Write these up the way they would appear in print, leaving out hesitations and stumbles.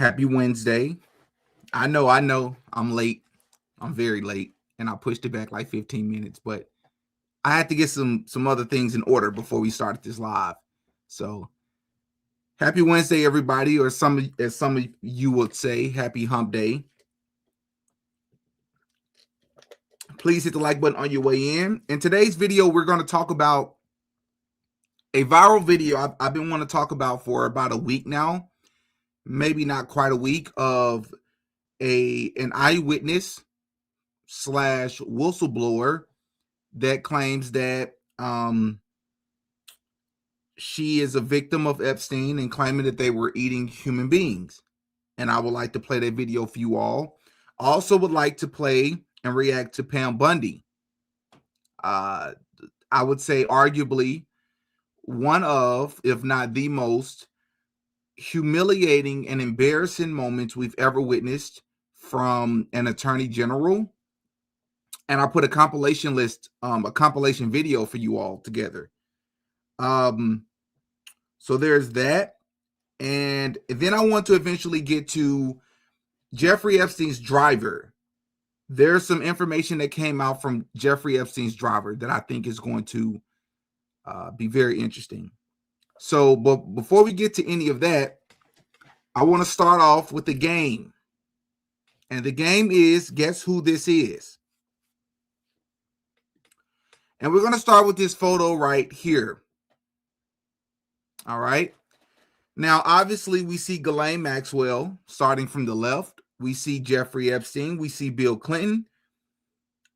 Happy Wednesday. I know, I'm late. I'm very late, and I pushed it back like 15 minutes, but I had to get some other things in order before we started this live. So, happy Wednesday, everybody, or as some of you would say, happy hump day. Please hit the like button on your way in. In today's video, we're going to talk about a viral video I've been wanting to talk about for about a week now, maybe not quite a week, of an eyewitness slash whistleblower that claims that she is a victim of Epstein and claiming that they were eating human beings. And I would like to play that video for you all. I also would like to play and react to Pam Bundy. I would say arguably one of, if not the most humiliating and embarrassing moments we've ever witnessed from an attorney general. And I put a compilation video for you all together. So there's that. And then I want to eventually get to Jeffrey Epstein's driver. There's some information that came out from Jeffrey Epstein's driver that I think is going to be very interesting. So, but before we get to any of that, I want to start off with the game. And the game is, guess who this is? And we're going to start with this photo right here. All right. Now, obviously, we see Ghislaine Maxwell starting from the left. We see Jeffrey Epstein. We see Bill Clinton.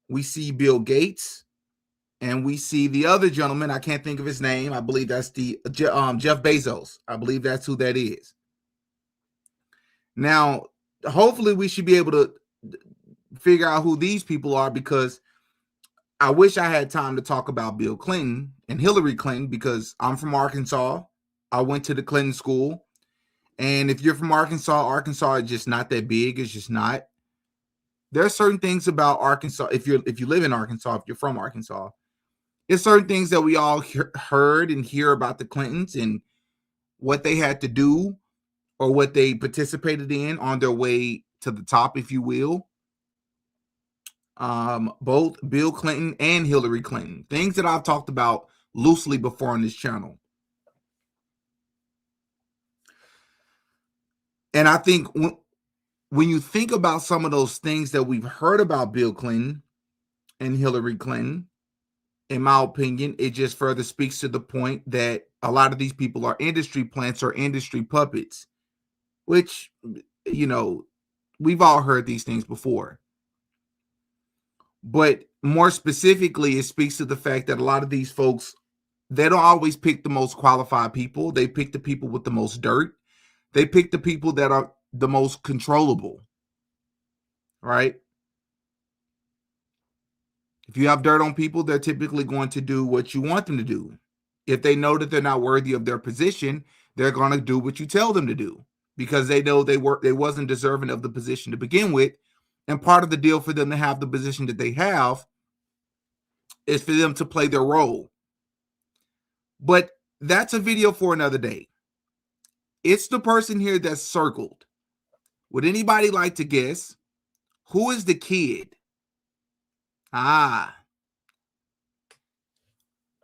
We see Bill Gates. And we see the other gentleman. I can't think of his name. I believe that's the Jeff Bezos. I believe that's who that is. Now, hopefully, we should be able to figure out who these people are, because I wish I had time to talk about Bill Clinton and Hillary Clinton, because I'm from Arkansas. I went to the Clinton school. And if you're from Arkansas is just not that big. It's just not. There are certain things about Arkansas. If you live in Arkansas, if you're from Arkansas, there's certain things that we all heard and hear about the Clintons and what they had to do or what they participated in on their way to the top, if you will. Both Bill Clinton and Hillary Clinton, things that I've talked about loosely before on this channel. And I think when you think about some of those things that we've heard about Bill Clinton and Hillary Clinton, in my opinion, it just further speaks to the point that a lot of these people are industry plants or industry puppets, which, you know, we've all heard these things before. But more specifically, it speaks to the fact that a lot of these folks, they don't always pick the most qualified people. They pick the people with the most dirt. They pick the people that are the most controllable, right? If you have dirt on people, they're typically going to do what you want them to do. If they know that they're not worthy of their position, they're going to do what you tell them to do, because they know they wasn't deserving of the position to begin with. And part of the deal for them to have the position that they have is for them to play their role. But that's a video for another day. It's the person here that's circled. Would anybody like to guess who is the kid?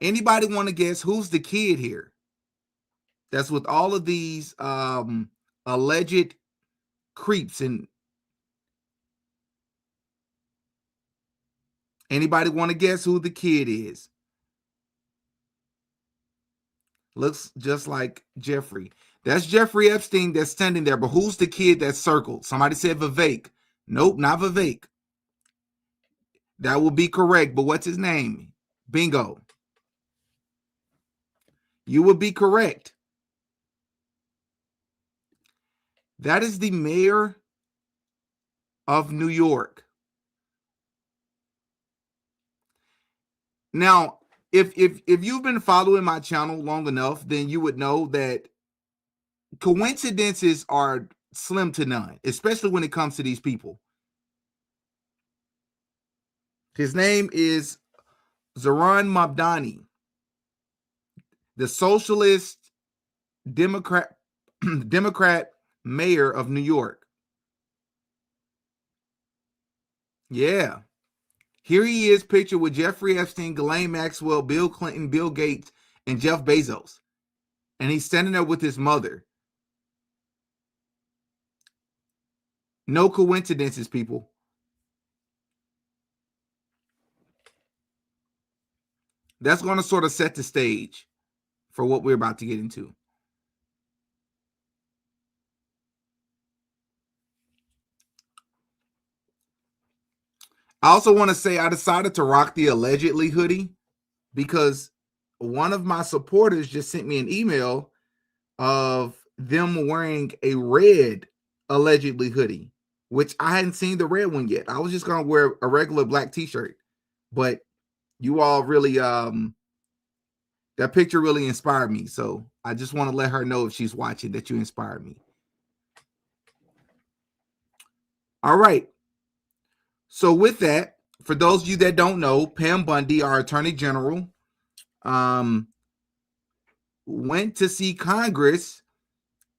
Anybody want to guess who's the kid here? That's with all of these alleged creeps. And anybody want to guess who the kid is? Looks just like Jeffrey. That's Jeffrey Epstein that's standing there. But who's the kid that's circled? Somebody said Vivek. Nope, not Vivek. That will be correct. But what's his name? Bingo. You will be correct. That is the mayor of New York. Now, if you've been following my channel long enough, then you would know that coincidences are slim to none, especially when it comes to these people. His name is Zohran Mamdani, the socialist Democrat mayor of New York. Yeah. Here he is pictured with Jeffrey Epstein, Ghislaine Maxwell, Bill Clinton, Bill Gates, and Jeff Bezos. And he's standing there with his mother. No coincidences, people. That's going to sort of set the stage for what we're about to get into. I also want to say I decided to rock the allegedly hoodie because one of my supporters just sent me an email of them wearing a red allegedly hoodie, which I hadn't seen the red one yet. I was just going to wear a regular black t-shirt, but you all really, that picture really inspired me. So I just want to let her know if she's watching that you inspired me. All right. So with that, for those of you that don't know, Pam Bundy, our attorney general, went to see Congress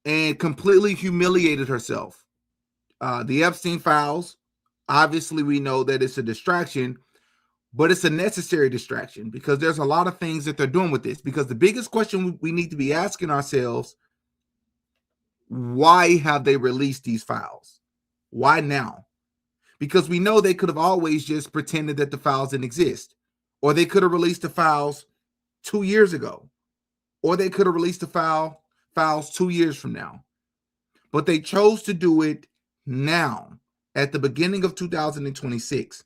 and completely humiliated herself. The Epstein files, obviously we know that it's a distraction, but it's a necessary distraction because there's a lot of things that they're doing with this. Because the biggest question we need to be asking ourselves, why have they released these files? Why now? Because we know they could have always just pretended that the files didn't exist. Or they could have released the files 2 years ago. Or they could have released the files 2 years from now. But they chose to do it now, at the beginning of 2026.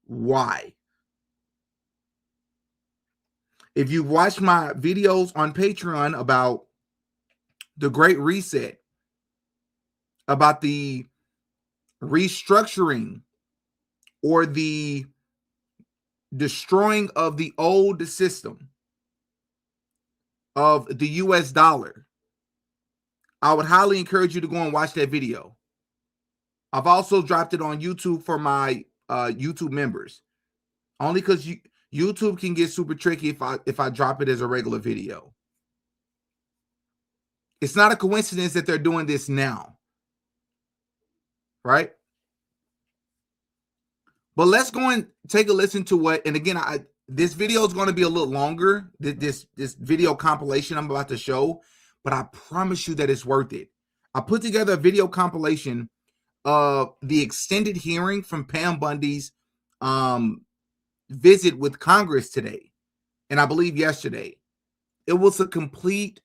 Why? If you watch my videos on Patreon about the Great Reset, about the restructuring or the destroying of the old system of the US dollar, I would highly encourage you to go and watch that video. I've also dropped it on YouTube for my YouTube members, only because YouTube can get super tricky if I drop it as a regular video. It's not a coincidence that they're doing this now, right? But let's go and take a listen to what, and again, this video is going to be a little longer, this video compilation I'm about to show, but I promise you that it's worth it. I put together a video compilation of the extended hearing from Pam Bundy's visit with Congress today, and I believe yesterday. It was a complete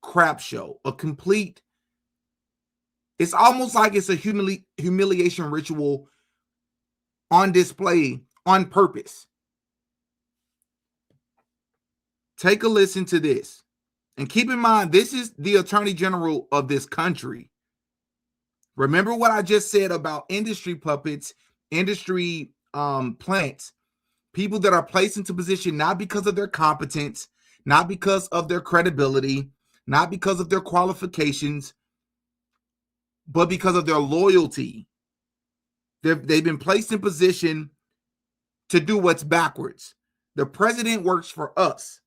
crap show, it's almost like it's a humiliation ritual on display on purpose. Take a listen to this. And keep in mind, this is the Attorney General of this country. Remember what I just said about industry puppets, industry plants, people that are placed into position not because of their competence, not because of their credibility, not because of their qualifications, but because of their loyalty. They've been placed in position to do what's backwards. The president works for us,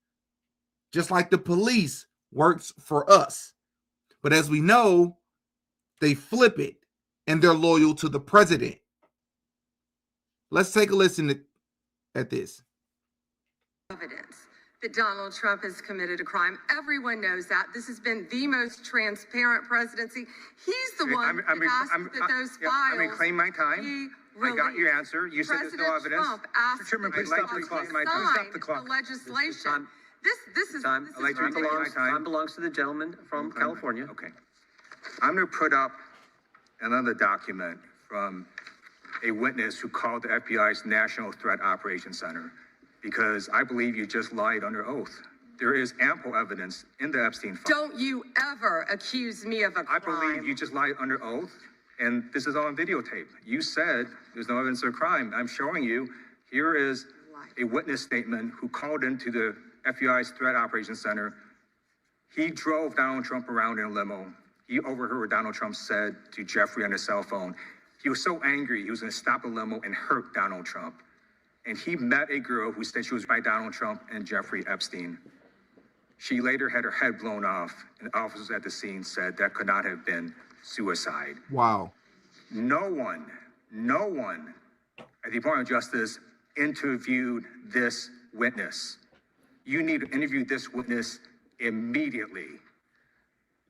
just like the police works for us. But as we know, they flip it and they're loyal to the president. Let's take a listen at this. Evidence that Donald Trump has committed a crime. Everyone knows that. This has been the most transparent presidency. He's the one that asked that those files. I'm reclaiming my time. I got your answer. You said there's no evidence. Trump asked Mr. Chairman, please stop the clock. Stop the clock. the legislation. This is I'd like to reclaim my time. Time belongs to the gentleman from California. Okay. I'm going to put up another document from a witness who called the FBI's National Threat Operations Center, because I believe you just lied under oath. There is ample evidence in the Epstein file. Don't you ever accuse me of a crime. I believe you just lied under oath, and this is all on videotape. You said there's no evidence of a crime. I'm showing you, here is a witness statement who called into the FBI's Threat Operations Center. He drove Donald Trump around in a limo. He overheard what Donald Trump said to Jeffrey on his cell phone. He was so angry, he was going to stop the limo and hurt Donald Trump. And he met a girl who said she was by Donald Trump and Jeffrey Epstein. She later had her head blown off, and officers at the scene said that could not have been suicide. Wow. No one at the Department of Justice interviewed this witness. You need to interview this witness immediately.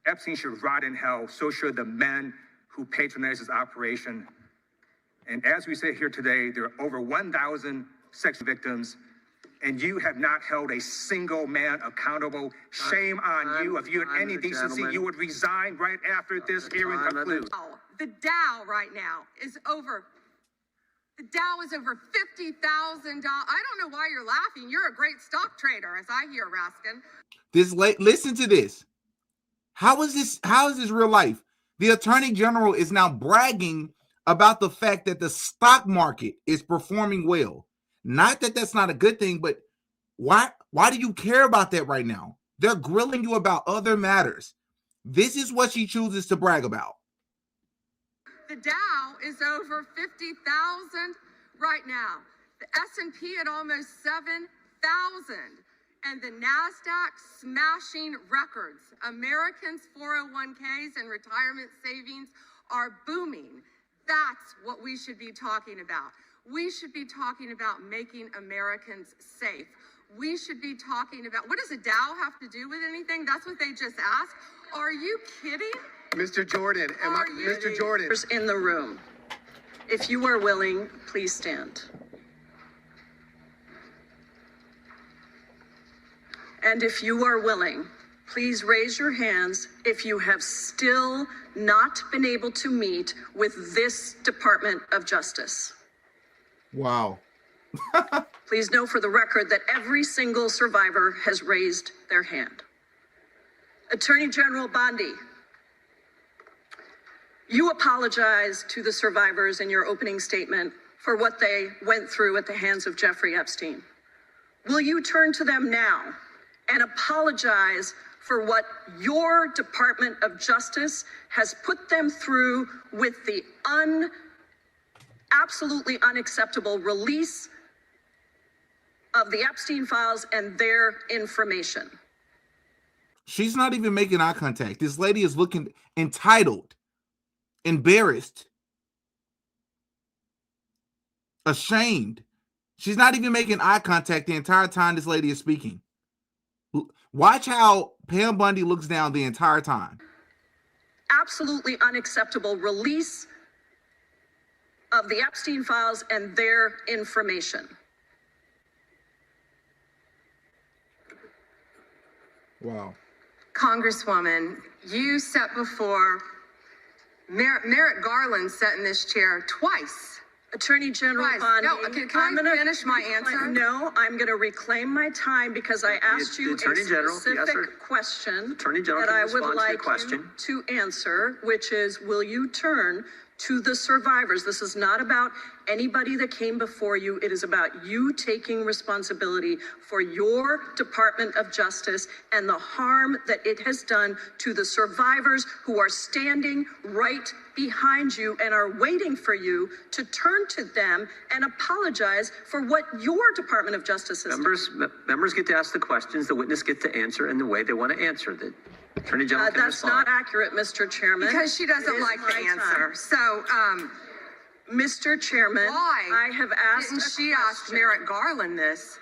Epstein should rot in hell, so should the men who patronized this operation. And as we sit here today, there are over 1,000 sex victims, and you have not held a single man accountable. Shame on you. If you had any decency, you would resign right after this hearing concludes. The Dow right now is over. The Dow is over $50,000. I don't know why you're laughing. You're a great stock trader, as I hear, Raskin. Listen to this. How is this real life? The Attorney General is now bragging about the fact that the stock market is performing well. Not that that's not a good thing, but why do you care about that right now? They're grilling you about other matters. This is what she chooses to brag about. The Dow is over 50,000 right now. The S&P at almost 7,000. And the NASDAQ smashing records. Americans' 401ks and retirement savings are booming. That's what we should be talking about. We should be talking about making Americans safe. We should be talking about, what does a Dow have to do with anything? That's what they just asked. Are you kidding? Mr. Jordan, Mr. Jordan. In the room, if you are willing, please stand. And if you are willing, please raise your hands if you have still not been able to meet with this Department of Justice. Wow. Please know for the record that every single survivor has raised their hand. Attorney General Bondi, you apologized to the survivors in your opening statement for what they went through at the hands of Jeffrey Epstein. Will you turn to them now and apologize for what your Department of Justice has put them through with the absolutely unacceptable release of the Epstein files and their information? She's not even making eye contact. This lady is looking entitled, embarrassed, ashamed. She's not even making eye contact the entire time this lady is speaking. Watch how Pam Bundy looks down the entire time. Absolutely unacceptable release of the Epstein files and their information. Wow. Congresswoman, you sat before Merrick Garland sat in this chair twice. Attorney General Bondi, No, can I finish my answer? No, I'm going to reclaim my time because I asked you a specific question that I would like you to answer, which is, will you turn to the survivors? This is not about anybody that came before you. It is about you taking responsibility for your Department of Justice and the harm that it has done to the survivors who are standing right behind you and are waiting for you to turn to them and apologize for what your Department of Justice has done. Members get to ask the questions, the witness get to answer in the way they want to answer. The Attorney General can that's respond. not accurate, Mr. Chairman. Because she doesn't like the answer. So, Mr. Chairman, why I have asked didn't she ask Merrick Garland this?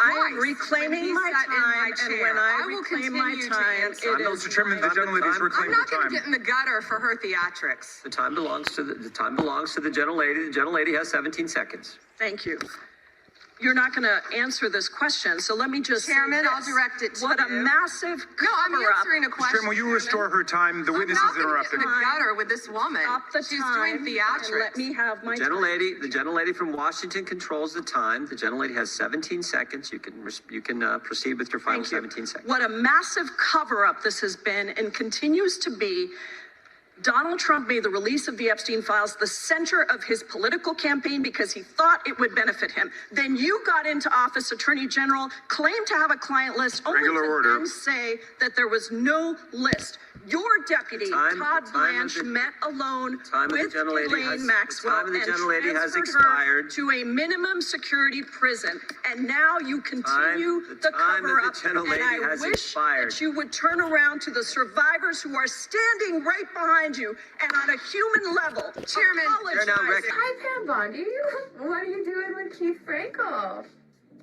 I am reclaiming my time, and when I reclaim my time, it is Mr. Chairman, the gentlelady is I'm reclaiming not her going time. to get in the gutter for her theatrics. The time belongs to the gentlelady. The gentlelady has 17 seconds. Thank you. You're not going to answer this question, so let me just Chairman, say I'll this. direct it to What a you. massive No, I'm cover-up. answering a question. Chairman, will you restore her time? The witness is I'm not interrupted. going to get in the gutter with this woman. Stop the She's time doing and theatrics. let me have my time. The gentlelady from Washington controls the time. The gentlelady has 17 seconds. You can proceed with your final Thank you. 17 seconds. What a massive cover-up this has been and continues to be. Donald Trump made the release of the Epstein files the center of his political campaign because he thought it would benefit him. Then you got into office, Attorney General, claimed to have a client list, only to then say that there was no list. Your deputy, Todd Blanche, met alone with Ghislaine Maxwell and transferred her to a minimum security prison. And now you continue the cover-up. And I wish that you would turn around to the survivors who are standing right behind you and on a human level. Chairman, hi Pam Bondi. What are you doing with Keith Frankel?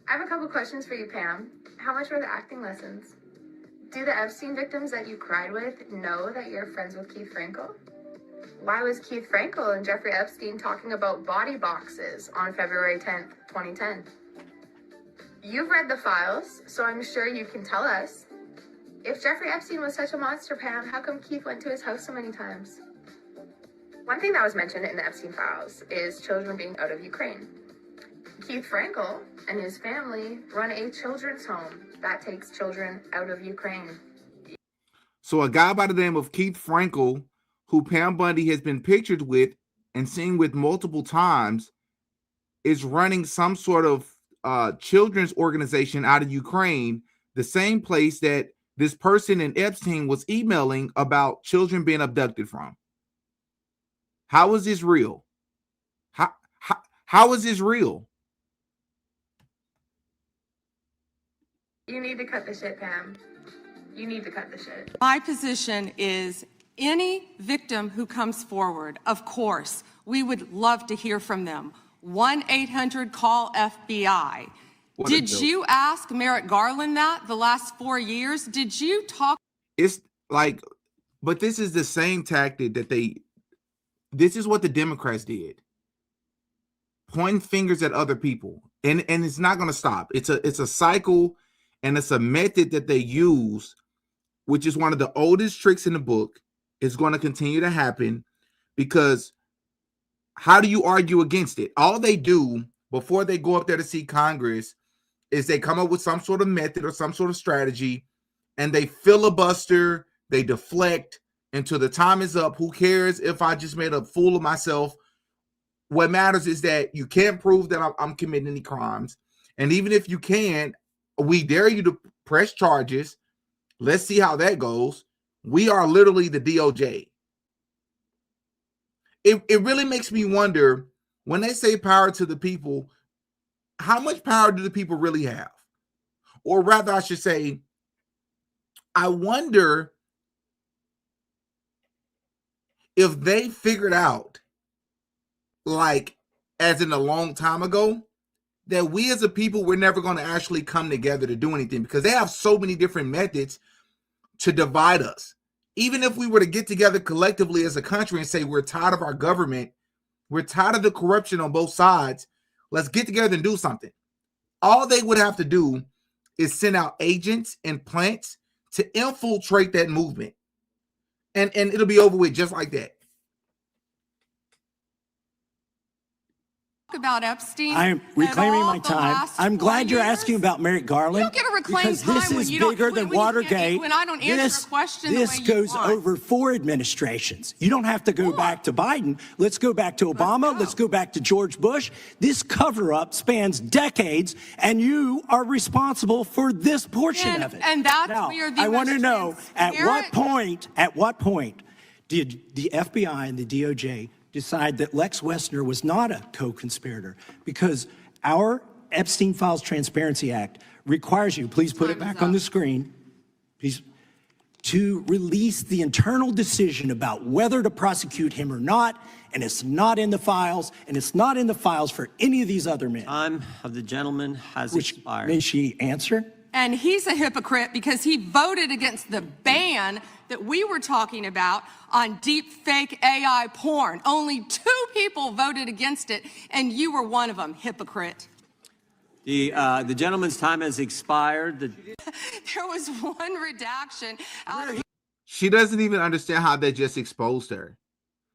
I have a couple questions for you, Pam. How much were the acting lessons? Do the Epstein victims that you cried with know that you're friends with Keith Frankel? Why was Keith Frankel and Jeffrey Epstein talking about body boxes on February 10th, 2010? You've read the files, so I'm sure you can tell us. If Jeffrey Epstein was such a monster, Pam, how come Keith went to his house so many times? One thing that was mentioned in the Epstein files is children being out of Ukraine. Keith Frankel and his family run a children's home that takes children out of Ukraine. So a guy by the name of Keith Frankel, who Pam Bondi has been pictured with and seen with multiple times, is running some sort of children's organization out of Ukraine, the same place that this person in Epstein was emailing about children being abducted from. How is this real? How is this real? You need to cut the shit, Pam. You need to cut the shit. My position is any victim who comes forward, of course, we would love to hear from them. 1-800-CALL-FBI. Did you ask Merrick Garland that the last 4 years? Did you talk? It's like, but this is the same tactic that this is what the Democrats did. Pointing fingers at other people. And it's not going to stop. It's a cycle, and it's a method that they use, which is one of the oldest tricks in the book. It's going to continue to happen because how do you argue against it? All they do before they go up there to see Congress is they come up with some sort of method or some sort of strategy, and they filibuster, they deflect until the time is up. Who cares if I just made a fool of myself? What matters is that you can't prove that I'm committing any crimes. And even if you can, we dare you to press charges. Let's see how that goes. We are literally the DOJ. It really makes me wonder, when they say power to the people, how much power do the people really have? Or rather, I should say, I wonder if they figured out, like, as in a long time ago, that we as a people, we're never going to actually come together to do anything because they have so many different methods to divide us. Even if we were to get together collectively as a country and say we're tired of our government, we're tired of the corruption on both sides, let's get together and do something. All they would have to do is send out agents and plants to infiltrate that movement. And it'll be over with just like that. About Epstein. I'm reclaiming my time. I'm glad you're asking about Merrick Garland. You don't get to reclaim because time this when is you don't, bigger than when Watergate. When I don't answer a question this the way you goes want. over 4 administrations. You don't have to go back to Biden. Let's go back to Obama. Let's go back to George Bush. This cover-up spans decades, and you are responsible for this portion of it. And that's now, where the I want to know at what point did the FBI and the DOJ decide that Lex Wessner was not a co-conspirator? Because our Epstein Files Transparency Act requires you, please put it back on the screen, please, to release the internal decision about whether to prosecute him or not, and it's not in the files, and it's not in the files for any of these other men. Time of the gentleman has expired. May she answer? And he's a hypocrite because he voted against the ban that we were talking about on deep fake AI porn. Only 2 people voted against it, and you were one of them, hypocrite. The gentleman's time has expired. There was one redaction out of She doesn't even understand how they just exposed her.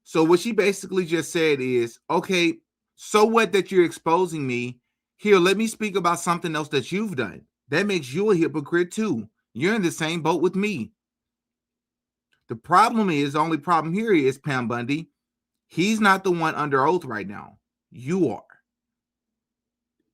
So what she basically just said is, okay, so what that you're exposing me? Here, let me speak about something else that you've done. That makes you a hypocrite too. You're in the same boat with me. The problem is, the only problem here is, Pam Bundy, he's not the one under oath right now. You are.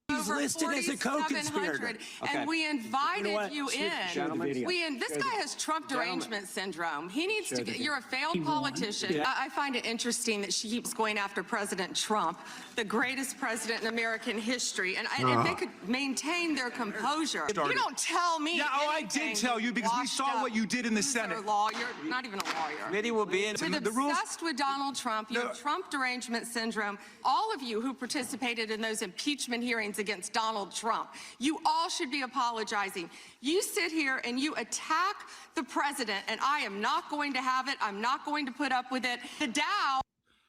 He's listed as a co-conspirator. And we invited you in. This guy has Trump derangement syndrome. He needs to get, you're a failed politician. I find it interesting that she keeps going after President Trump, the greatest president in American history. And if they could maintain their composure. You don't tell me. Yeah, I did tell you because we saw what you did in the Senate. You're a lawyer, not even a lawyer. Committee will be in. With obsessed with Donald Trump, you have Trump derangement syndrome. All of you who participated in those impeachment hearings against Donald Trump, you all should be apologizing. You sit here and you attack the president, and I am not going to have it. I'm not going to put up with it. The Dow.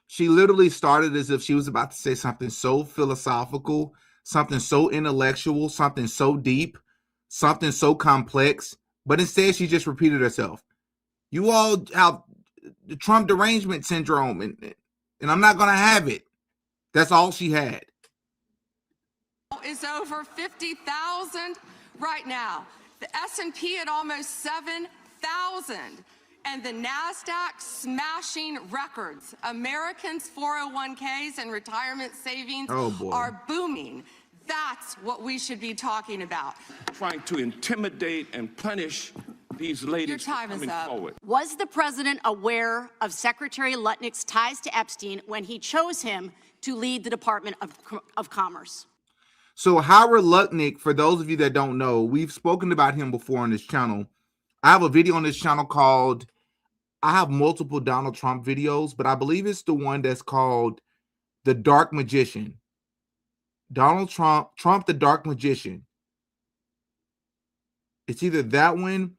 She literally started as if she was about to say something so philosophical, something so intellectual, something so deep, something so complex, but instead she just repeated herself. You all have the Trump derangement syndrome, and I'm not going to have it. That's all she had. Is over 50,000 right now. The S&P at almost 7,000. And the NASDAQ smashing records. Americans' 401ks and retirement savings are booming. That's what we should be talking about. Trying to intimidate and punish these ladies. Your time is up. Forward. Was the president aware of Secretary Lutnick's ties to Epstein when he chose him to lead the Department of Commerce? So Howard Lutnick, for those of you that don't know, we've spoken about him before on this channel. I have a video on this channel called, I have multiple Donald Trump videos, but I believe it's the one that's called The Dark Magician. Donald Trump, the Dark Magician. It's either that one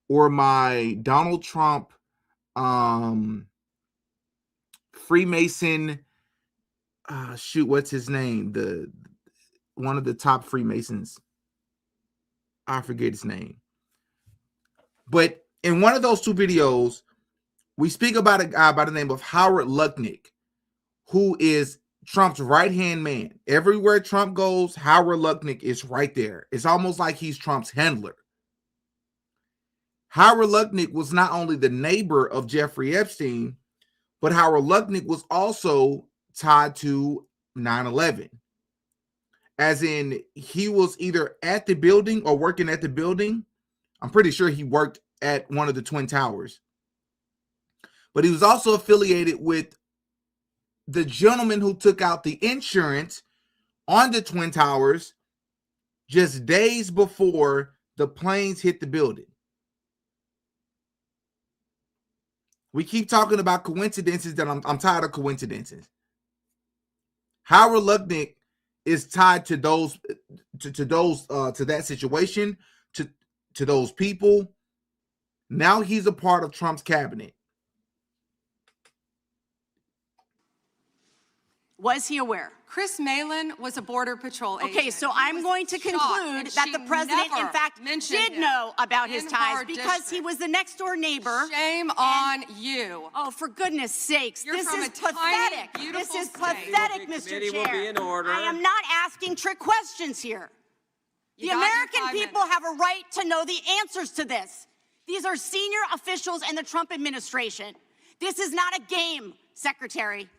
or my Donald Trump Freemason, shoot, what's his name? One of the top Freemasons. I forget his name. But in one of those two videos, we speak about a guy by the name of Howard Lutnick, who is Trump's right-hand man. Everywhere Trump goes, Howard Lutnick is right there. It's almost like he's Trump's handler. Howard Lutnick was not only the neighbor of Jeffrey Epstein, but Howard Lutnick was also tied to 9/11. As in, he was either at the building or working at the building. I'm pretty sure he worked at one of the Twin Towers. But he was also affiliated with the gentleman who took out the insurance on the Twin Towers just days before the planes hit the building. We keep talking about coincidences that I'm tired of coincidences. Howard Lutnick is tied to those to that situation, to those people. Now he's a part of Trump's cabinet. Was he aware? Chris Malin was a Border Patrol agent. Okay, so I'm going to conclude that the president, in fact, did know about his ties because he was the next door neighbor. Shame on you. Oh, for goodness sakes. This is pathetic. This is pathetic, Mr. Chair. I am not asking trick questions here. The American people have a right to know the answers to this. These are senior officials in the Trump administration. This is not a game, Secretary.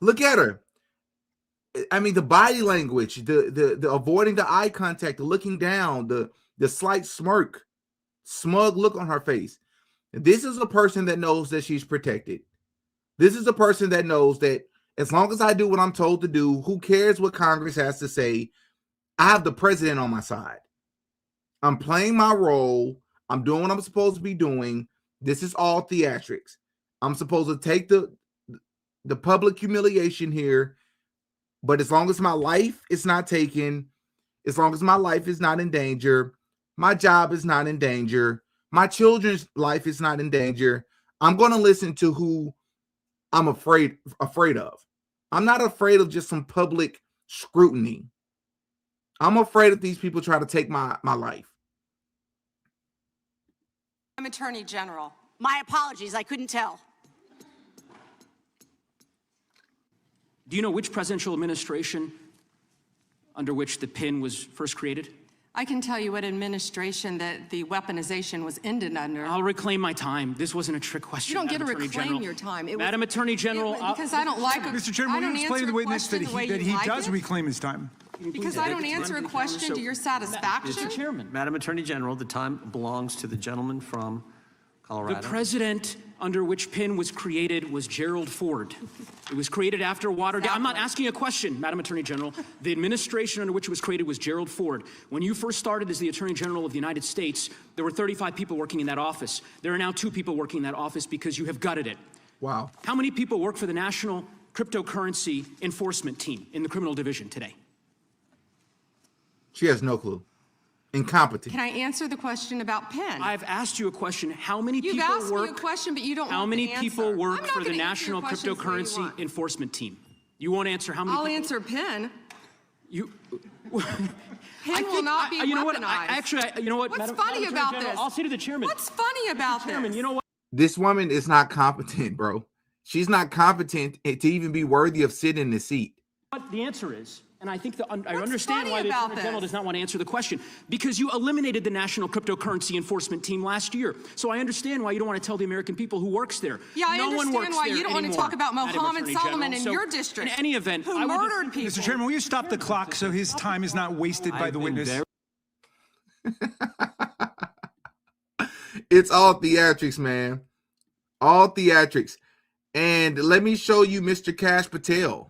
Look at her. I mean, the body language, the avoiding the eye contact, the looking down, the slight smirk, smug look on her face. This is a person that knows that she's protected. This is a person that knows that as long as I do what I'm told to do, who cares what Congress has to say? I have the president on my side. I'm playing my role. I'm doing what I'm supposed to be doing. This is all theatrics. I'm supposed to take the public humiliation here. But as long as my life is not taken, as long as my life is not in danger, my job is not in danger, my children's life is not in danger, I'm going to listen to who I'm afraid of. I'm not afraid of just some public scrutiny. I'm afraid of these people try to take my life. I'm Attorney General. My apologies, I couldn't tell. Do you know which presidential administration under which the PIN was first created? I can tell you what administration that the weaponization was ended under. I'll reclaim my time. This wasn't a trick question. You don't get to Madam Attorney reclaim General. your time. Madam Attorney General, because I don't like it. Mr. Chairman, will you explain to the witness that he does reclaim his time? Because I don't answer a question to your satisfaction. Mr. Chairman. Madam Attorney General, the time belongs to the gentleman from Colorado. The president under which PIN was created was Gerald Ford. It was created after Watergate. I'm not asking a question, Madam Attorney General. The administration under which it was created was Gerald Ford. When you first started as the Attorney General of the United States, there were 35 people working in that office. There are now 2 people working in that office because you have gutted it. Wow. How many people work for the National Cryptocurrency Enforcement Team in the criminal division today? She has no clue. Incompetent. Can I answer the question about PIN? I've asked you a question. How many You've people asked work? me a question, but you don't How want many the answer. people work I'm not for the gonna answer your National questions the way you Cryptocurrency want. Enforcement Team? You won't answer how many I'll people? answer PIN. You. PIN will not be you know what? weaponized. You know what? What's Madam funny Attorney about General, this? I'll say to the chairman. What's funny about Chairman, this? you know what? This woman is not competent, bro. She's not competent to even be worthy of sitting in the seat. What the answer is, and I think I What's understand funny why the about Attorney General this? does not want to answer the question, because you eliminated the National Cryptocurrency Enforcement Team last year. So I understand why you don't want to tell the American people who works there. Yeah, I no one understand works why there you don't want to anymore, talk about Madam Mohammed Attorney Solomon General. in So, your district. In any event, who I would murdered people. Mr. Chairman, will you stop the clock so his time is not wasted by the witness? It's all theatrics, man. All theatrics. And let me show you Mr. Kash Patel.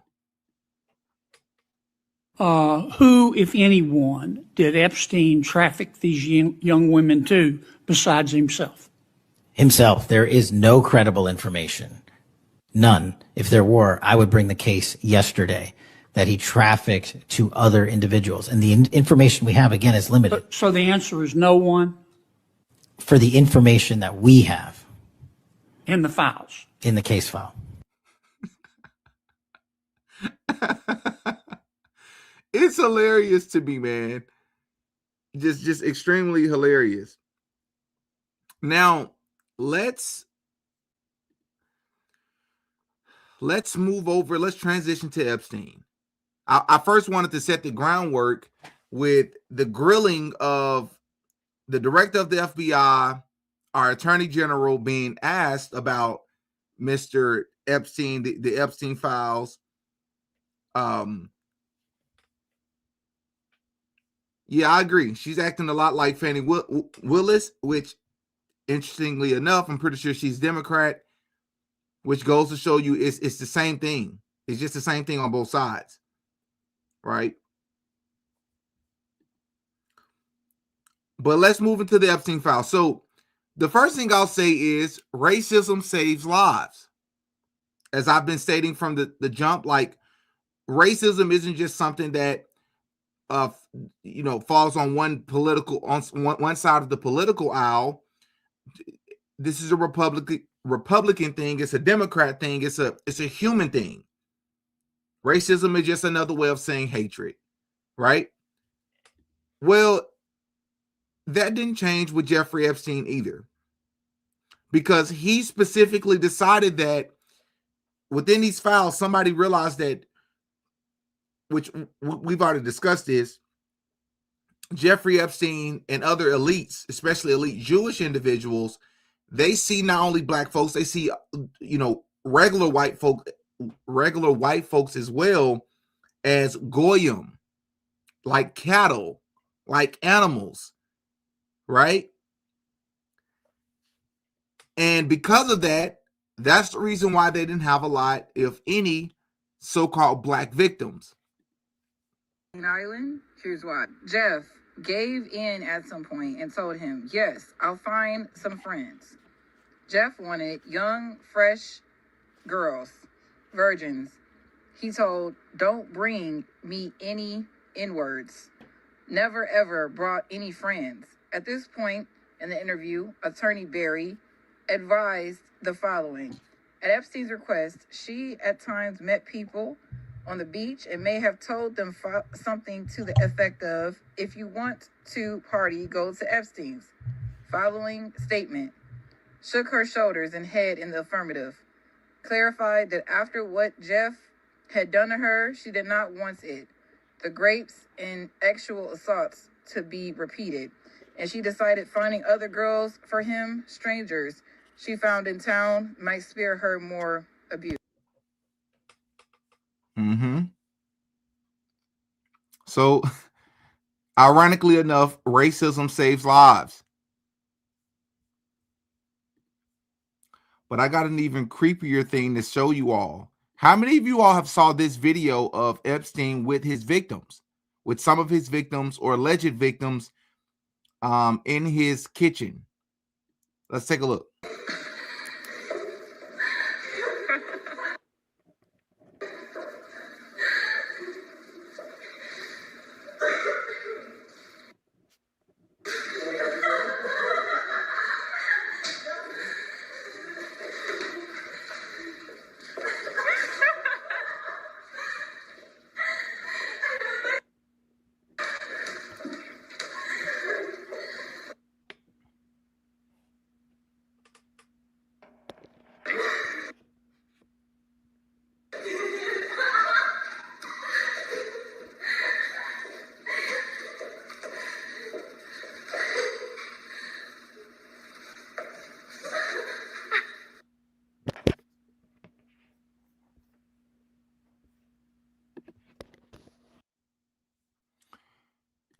Who, if anyone, did Epstein traffic these young women to besides himself? Himself. There is no credible information. None. If there were, I would bring the case yesterday that he trafficked to other individuals. And the information we have, again, is limited. So the answer is no one? For the information that we have. In the files? In the case file. It's hilarious to me, man. Just extremely hilarious. Now, let's move over. Let's transition to Epstein. I first wanted to set the groundwork with the grilling of the director of the FBI, our attorney general, being asked about Mr. Epstein, the Epstein files. Yeah, I agree. She's acting a lot like Fannie Willis, which, interestingly enough, I'm pretty sure she's Democrat, which goes to show you it's the same thing. It's just the same thing on both sides, right? But let's move into the Epstein file. So the first thing I'll say is racism saves lives. As I've been stating from the jump, like racism isn't just something that falls on one side of the political aisle. This is a Republican thing. It's a Democrat thing. It's a human thing. Racism is just another way of saying hatred, right? Well, that didn't change with Jeffrey Epstein either, because he specifically decided that within these files, somebody realized that, which we've already discussed, is Jeffrey Epstein and other elites, especially elite Jewish individuals, they see not only black folks, they see, regular white folks as well as goyim, like cattle, like animals, right? And because of that, that's the reason why they didn't have a lot, if any, so-called black victims. Island, here's why. Jeff gave in at some point and told him, yes, I'll find some friends. Jeff wanted young, fresh girls, virgins. He told, don't bring me any N-words. Never, ever brought any friends. At this point in the interview, Attorney Barry advised the following. At Epstein's request, she at times met people on the beach and may have told them something to the effect of, if you want to party, go to Epstein's. Following statement, shook her shoulders and head in the affirmative. Clarified that after what Jeff had done to her, she did not want it. The grapes and actual assaults to be repeated. And she decided finding other girls for him, strangers she found in town, might spare her more abuse. So, ironically enough, racism saves lives. But I got an even creepier thing to show you all. How many of you all have saw this video of Epstein with his victims, with some of his victims or alleged victims in his kitchen? Let's take a look.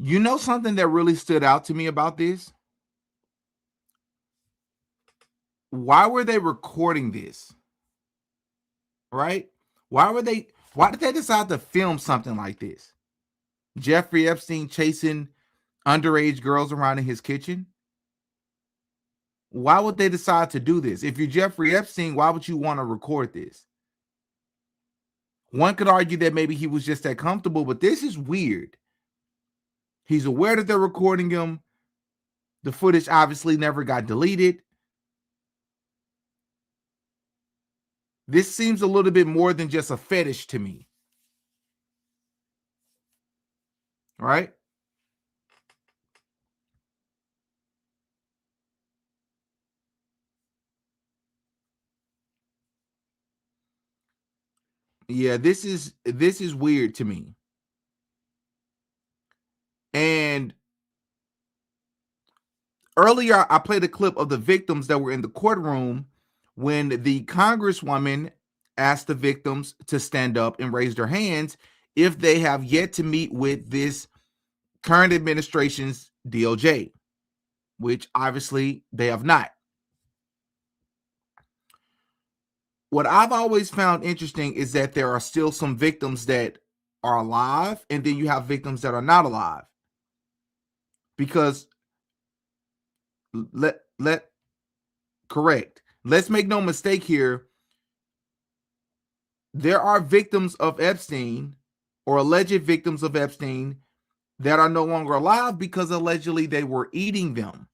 You know something that really stood out to me about this? Why were they recording this? Right? Why did they decide to film something like this? Jeffrey Epstein chasing underage girls around in his kitchen? Why would they decide to do this? If you're Jeffrey Epstein, why would you want to record this? One could argue that maybe he was just that comfortable, but this is weird. He's aware that they're recording him. The footage obviously never got deleted. This seems a little bit more than just a fetish to me. Right? Yeah, this is weird to me. And earlier, I played a clip of the victims that were in the courtroom when the congresswoman asked the victims to stand up and raise their hands if they have yet to meet with this current administration's DOJ, which obviously they have not. What I've always found interesting is that there are still some victims that are alive, and then you have victims that are not alive. Because let's make no mistake here. There are victims of Epstein or alleged victims of Epstein that are no longer alive because allegedly they were eating them.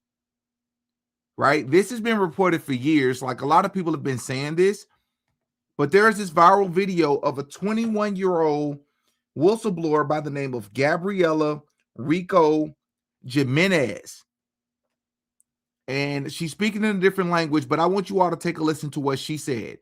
Right? This has been reported for years. Like, a lot of people have been saying this, but there's this viral video of a 21-year-old whistleblower by the name of Gabriela Rico Jimenez. And she's speaking in a different language, but I want you all to take a listen to what she said.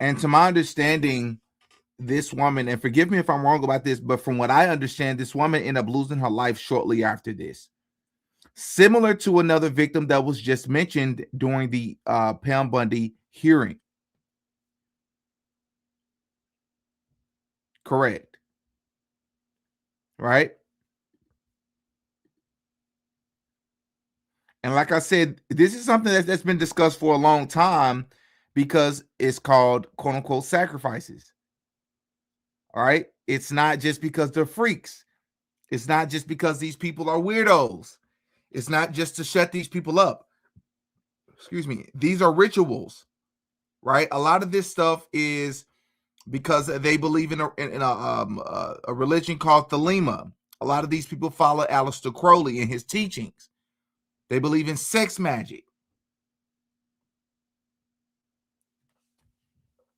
And to my understanding, this woman, and forgive me if I'm wrong about this, but from what I understand, this woman ended up losing her life shortly after this. Similar to another victim that was just mentioned during the Pam Bundy hearing. Correct. Right? And like I said, this is something that's been discussed for a long time because it's called, quote unquote, sacrifices. All right. It's not just because they're freaks. It's not just because these people are weirdos. It's not just to shut these people up. Excuse me. These are rituals, right? A lot of this stuff is because they believe in a religion called Thelema. A lot of these people follow Aleister Crowley and his teachings. They believe in sex magic,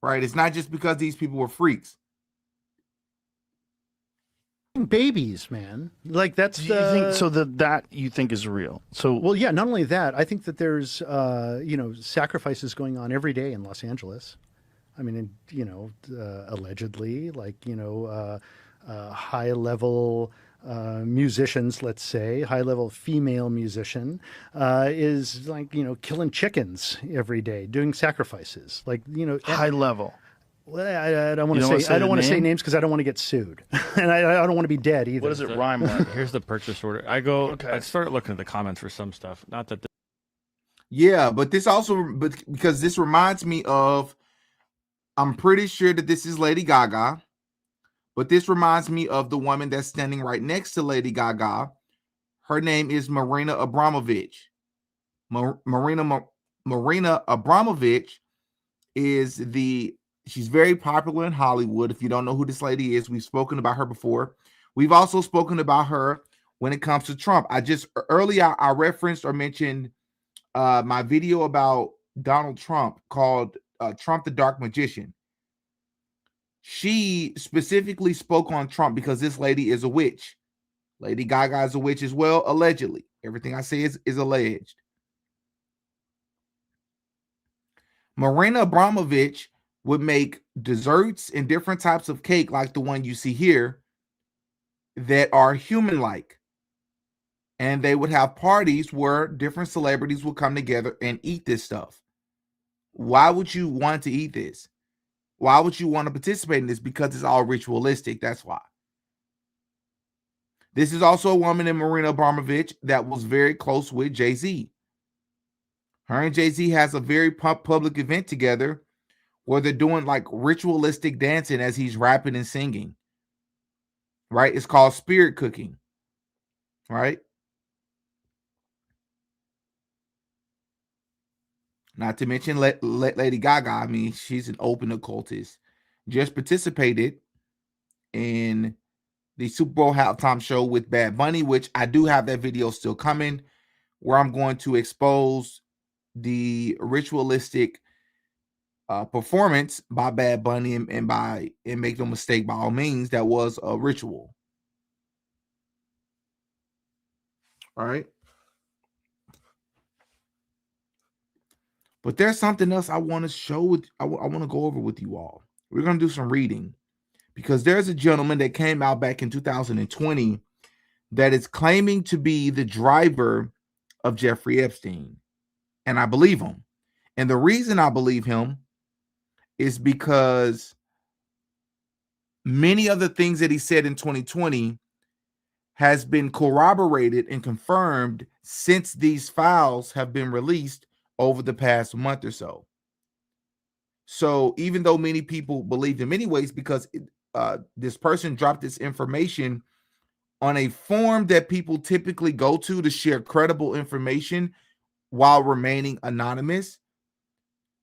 right? It's not just because these people were freaks. Babies, man. Like that's Do you think so that you think is real? So well, yeah. Not only that, I think that there's sacrifices going on every day in Los Angeles. I mean, allegedly, like high level musicians, let's say, high level female musician is like killing chickens every day, doing sacrifices, like high level. Well, I don't want to say. I don't want to say names because I don't want to get sued, and I don't want to be dead either. What does it rhyme like? Here's the purchase order. I started looking at the comments for some stuff. Not that. Yeah, but because this reminds me of. I'm pretty sure that this is Lady Gaga, but this reminds me of the woman that's standing right next to Lady Gaga. Her name is Marina Abramovich. Marina Abramovich is she's very popular in Hollywood. If you don't know who this lady is, we've spoken about her before. We've also spoken about her when it comes to Trump. Earlier I referenced or mentioned my video about Donald Trump called Trump the Dark Magician. She specifically spoke on Trump because this lady is a witch. Lady Gaga is a witch as well, allegedly. Everything I say is alleged. Marina Abramovich would make desserts and different types of cake like the one you see here that are human-like. And they would have parties where different celebrities would come together and eat this stuff. Why would you want to eat this? Why would you want to participate in this? Because it's all ritualistic. That's why. This is also a woman in Marina Abramovich that was very close with Jay-Z. Her and Jay-Z has a very public event together where they're doing like ritualistic dancing as he's rapping and singing. Right? It's called spirit cooking. Right? Not to mention Lady Gaga. I mean, she's an open occultist. Just participated in the Super Bowl halftime show with Bad Bunny, which I do have that video still coming, where I'm going to expose the ritualistic performance by Bad Bunny and make no mistake, by all means, that was a ritual. All right. But there's something else I want to show. I want to go over with you all. We're going to do some reading because there's a gentleman that came out back in 2020 that is claiming to be the driver of Jeffrey Epstein. And I believe him. And the reason I believe him is because many of the things that he said in 2020 has been corroborated and confirmed since these files have been released over the past month or so. So even though many people believed him anyways, because this person dropped this information on a form that people typically go to share credible information while remaining anonymous,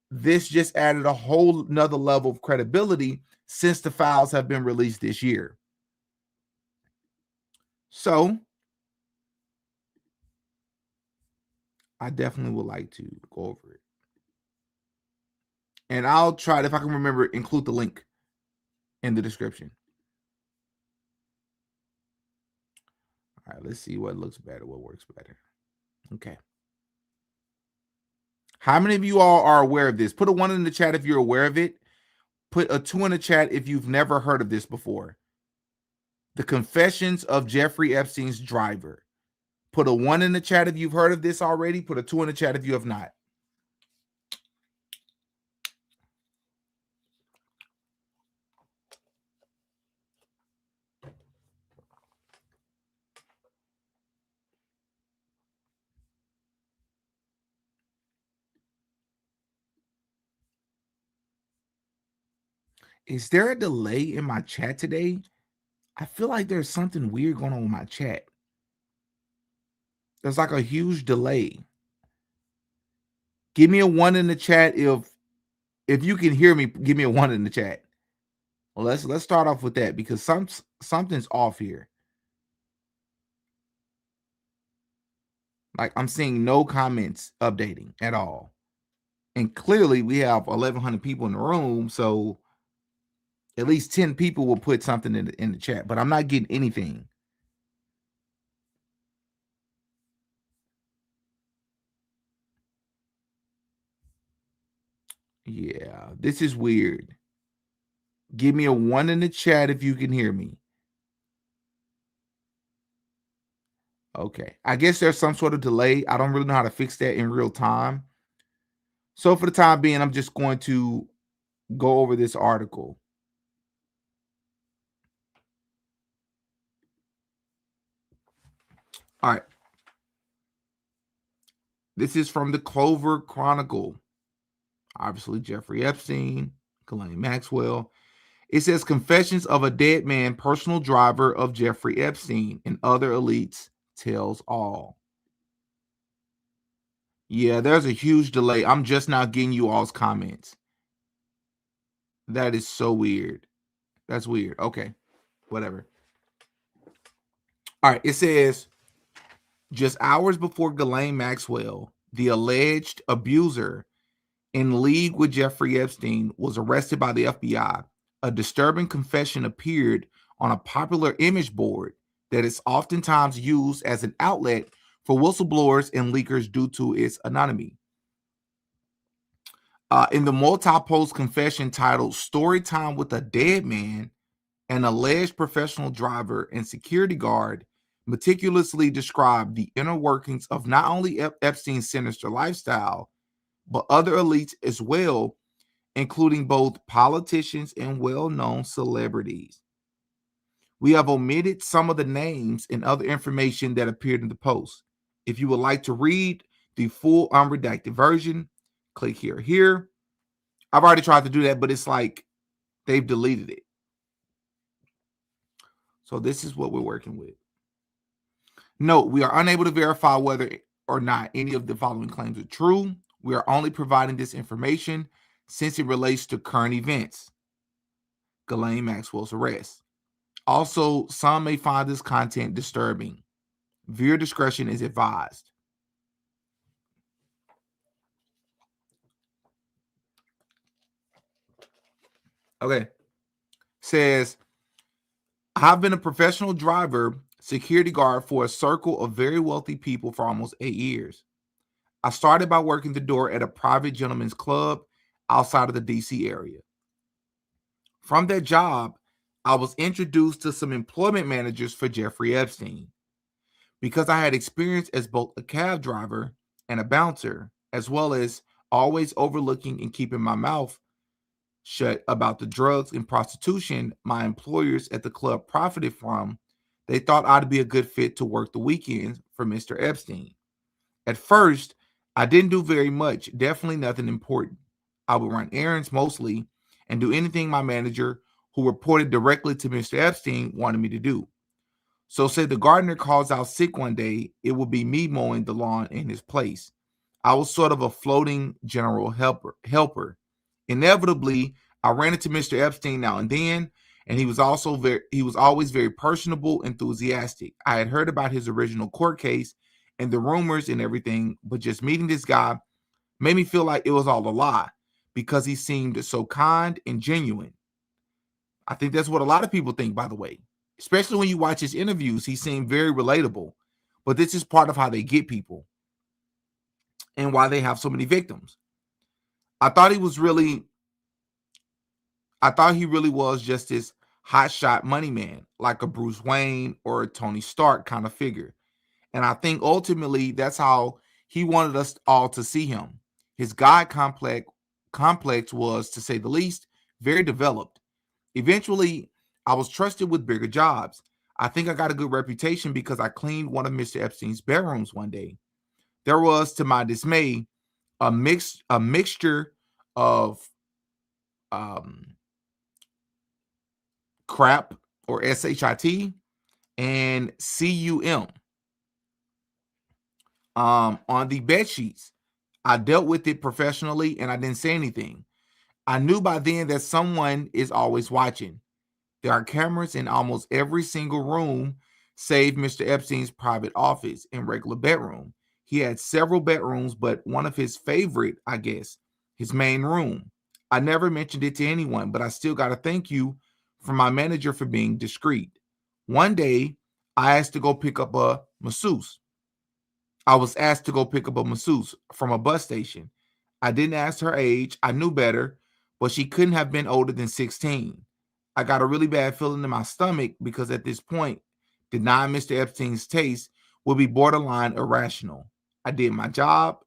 this just added a whole nother level of credibility since the files have been released this year. So I definitely would like to go over it. And I'll try to, if I can remember, include the link in the description. All right, let's see what looks better, what works better. Okay. How many of you all are aware of this? Put a 1 in the chat if you're aware of it. Put a 2 in the chat if you've never heard of this before. The Confessions of Jeffrey Epstein's Driver. Put a 1 in the chat if you've heard of this already. Put a 2 in the chat if you have not. Is there a delay in my chat today? I feel like there's something weird going on with my chat. There's like a huge delay. Give me a 1 in the chat if you can hear me. Give me a 1 in the chat. Well, let's start off with that because something's off here. Like I'm seeing no comments updating at all. And clearly we have 1,100 people in the room, so at least 10 people will put something in the chat, but I'm not getting anything. Yeah, this is weird. Give me a 1 in the chat if you can hear me. Okay. I guess there's some sort of delay. I don't really know how to fix that in real time. So for the time being, I'm just going to go over this article. All right. This is from the Clover Chronicle. Obviously, Jeffrey Epstein, Ghislaine Maxwell. It says confessions of a dead man, personal driver of Jeffrey Epstein and other elites tells all. Yeah, there's a huge delay. I'm just now getting you all's comments. That is so weird. That's weird. Okay, whatever. All right, it says just hours before Ghislaine Maxwell, the alleged abuser in league with Jeffrey Epstein, was arrested by the FBI, a disturbing confession appeared on a popular image board that is oftentimes used as an outlet for whistleblowers and leakers due to its anonymity. In the multi-post confession titled Story Time with a Dead Man, an alleged professional driver and security guard meticulously described the inner workings of not only Epstein's sinister lifestyle, but other elites as well, including both politicians and well-known celebrities. We have omitted some of the names and other information that appeared in the post. If you would like to read the full unredacted version, click here or here. I've already tried to do that, but it's like they've deleted it. So this is what we're working with. Note, we are unable to verify whether or not any of the following claims are true. We are only providing this information since it relates to current events. Ghislaine Maxwell's arrest. Also, some may find this content disturbing. Viewer discretion is advised. Okay. Says, I've been a professional driver, security guard for a circle of very wealthy people for almost 8 years. I started by working the door at a private gentleman's club outside of the DC area. From that job, I was introduced to some employment managers for Jeffrey Epstein. Because I had experience as both a cab driver and a bouncer, as well as always overlooking and keeping my mouth shut about the drugs and prostitution my employers at the club profited from, they thought I'd be a good fit to work the weekends for Mr. Epstein. At first, I didn't do very much, definitely nothing important. I would run errands mostly and do anything my manager, who reported directly to Mr. Epstein, wanted me to do. So say the gardener calls out sick one day, it will be me mowing the lawn in his place. I was sort of a floating general helper. Inevitably, I ran into Mr. Epstein now and then, and he was always very personable, enthusiastic. I had heard about his original court case and the rumors and everything, but just meeting this guy made me feel like it was all a lie because he seemed so kind and genuine. I think that's what a lot of people think, by the way. Especially when you watch his interviews, he seemed very relatable. But this is part of how they get people and why they have so many victims. I thought he really was just this hotshot money man, like a Bruce Wayne or a Tony Stark kind of figure. And I think ultimately that's how he wanted us all to see him. His God complex was, to say the least, very developed. Eventually, I was trusted with bigger jobs. I think I got a good reputation because I cleaned one of Mr. Epstein's bedrooms one day. There was, to my dismay, a mixture of crap or SHIT, and CUM on the bed sheets. I dealt with it professionally and I didn't say anything. I knew by then that someone is always watching. There are cameras in almost every single room, save Mr. Epstein's private office and regular bedroom. He had several bedrooms, but one of his favorite, I guess, his main room. I never mentioned it to anyone, but I still got to thank you for my manager for being discreet. One day, I asked to go pick up a masseuse. I was asked to go pick up a masseuse from a bus station. I didn't ask her age. I knew better, but she couldn't have been older than 16. I got a really bad feeling in my stomach because at this point, denying Mr. Epstein's taste would be borderline irrational. I did my job.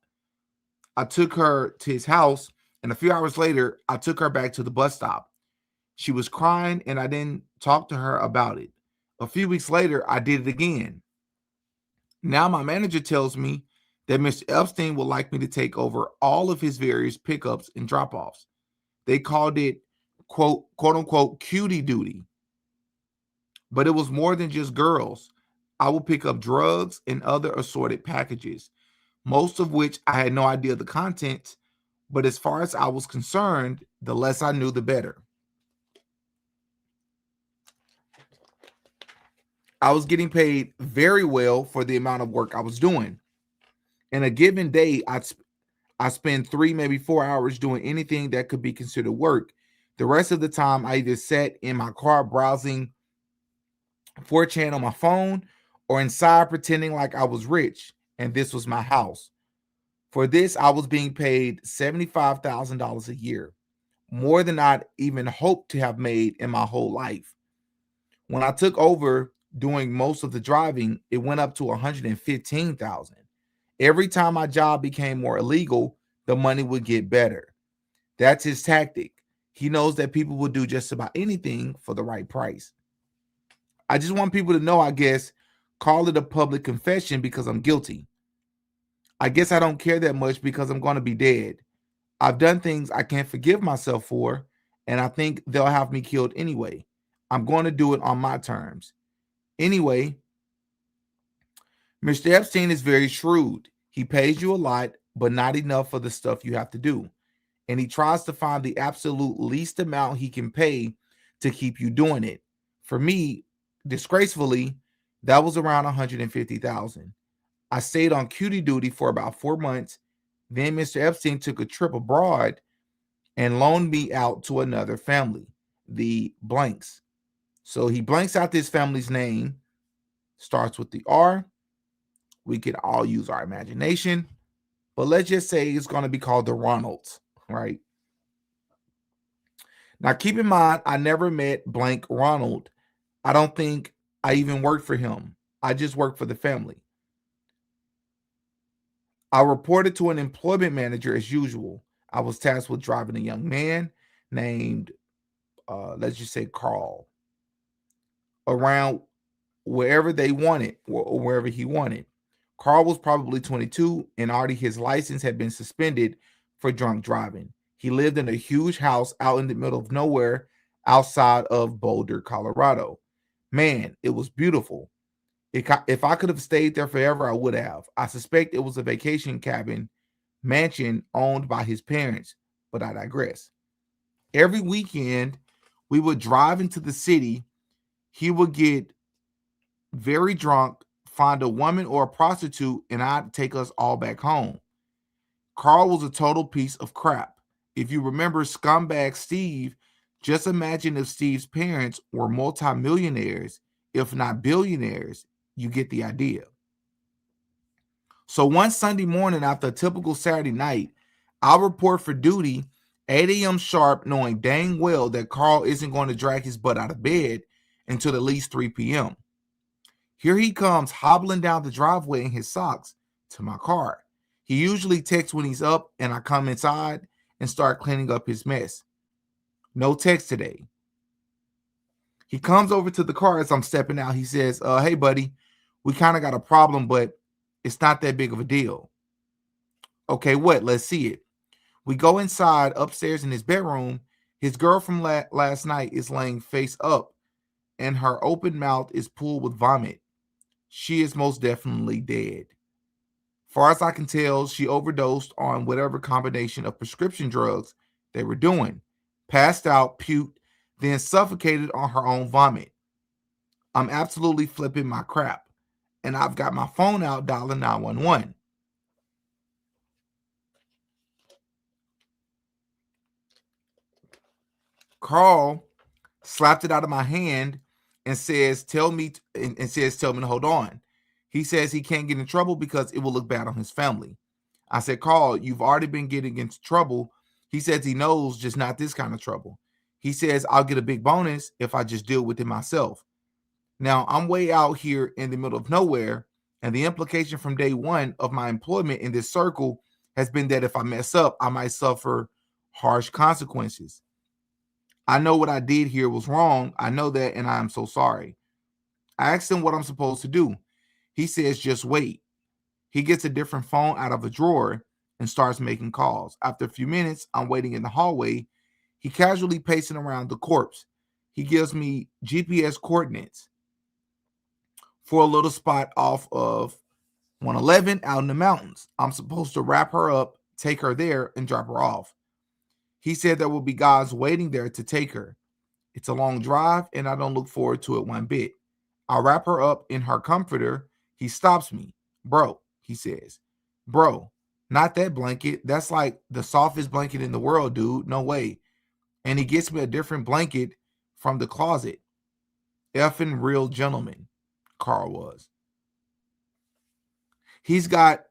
I took her to his house, and a few hours later, I took her back to the bus stop. She was crying, and I didn't talk to her about it. A few weeks later, I did it again. Now my manager tells me that Mr. Epstein would like me to take over all of his various pickups and drop-offs. They called it quote unquote cutie duty. But it was more than just girls. I would pick up drugs and other assorted packages, most of which I had no idea the contents, but as far as I was concerned, the less I knew, the better. I was getting paid very well for the amount of work I was doing. In a given day, I spend 3, maybe 4 hours doing anything that could be considered work. The rest of the time, I either sat in my car browsing 4chan on my phone or inside pretending like I was rich and this was my house. For this, I was being paid $75,000 a year, more than I'd even hoped to have made in my whole life. When I took over doing most of the driving, it went up to $115,000. Every time my job became more illegal, the money would get better. That's his tactic. He knows that people will do just about anything for the right price. I just want people to know, I guess, call it a public confession because I'm guilty. I guess I don't care that much because I'm going to be dead. I've done things I can't forgive myself for, and I think they'll have me killed anyway. I'm going to do it on my terms. Anyway, Mr. Epstein is very shrewd. He pays you a lot, but not enough for the stuff you have to do. And he tries to find the absolute least amount he can pay to keep you doing it. For me, disgracefully, that was around $150,000. I stayed on cutie duty for about 4 months. Then Mr. Epstein took a trip abroad and loaned me out to another family, the Blanks. So he blanks out this family's name, starts with the R. We can all use our imagination, but let's just say it's going to be called the Ronalds, right? Now, keep in mind, I never met blank Ronald. I don't think I even worked for him. I just worked for the family. I reported to an employment manager as usual. I was tasked with driving a young man named, let's just say Carl, around wherever they wanted or wherever he wanted. Carl was probably 22 and already his license had been suspended for drunk driving. He lived in a huge house out in the middle of nowhere outside of Boulder, Colorado. Man, it was beautiful. If I could have stayed there forever, I would have. I suspect it was a vacation cabin mansion owned by his parents, but I digress. Every weekend, we would drive into the city. He would get very drunk, find a woman or a prostitute, and I'd take us all back home. Carl was a total piece of crap. If you remember Scumbag Steve, just imagine if Steve's parents were multimillionaires, if not billionaires. You get the idea. So one Sunday morning after a typical Saturday night, I'll report for duty 8 a.m. sharp, knowing dang well that Carl isn't going to drag his butt out of bed until at least 3 p.m. Here he comes hobbling down the driveway in his socks to my car. He usually texts when he's up, and I come inside and start cleaning up his mess. No text today. He comes over to the car as I'm stepping out. He says, hey, buddy, we kind of got a problem, but it's not that big of a deal. Okay, what? Let's see it. We go inside upstairs in his bedroom. His girl from last night is laying face up, and her open mouth is full with vomit. She is most definitely dead. Far as I can tell, she overdosed on whatever combination of prescription drugs they were doing, passed out, puked, then suffocated on her own vomit. I'm absolutely flipping my crap, and I've got my phone out dialing 911. Carl slapped it out of my hand and says, tell me to hold on. He says he can't get in trouble because it will look bad on his family. I said, Carl, you've already been getting into trouble. He says he knows, just not this kind of trouble. He says, I'll get a big bonus if I just deal with it myself. Now, I'm way out here in the middle of nowhere, and the implication from day one of my employment in this circle has been that if I mess up, I might suffer harsh consequences. I know what I did here was wrong. I know that, and I am so sorry. I asked him what I'm supposed to do. He says, just wait. He gets a different phone out of a drawer and starts making calls. After a few minutes, I'm waiting in the hallway. He casually pacing around the corpse. He gives me GPS coordinates for a little spot off of 111 out in the mountains. I'm supposed to wrap her up, take her there, and drop her off. He said there will be guys waiting there to take her. It's a long drive, and I don't look forward to it one bit. I wrap her up in her comforter. He stops me. Bro, he says. Bro, not that blanket. That's like the softest blanket in the world, dude. No way. And he gets me a different blanket from the closet. Effing real gentleman, Carl was. He's got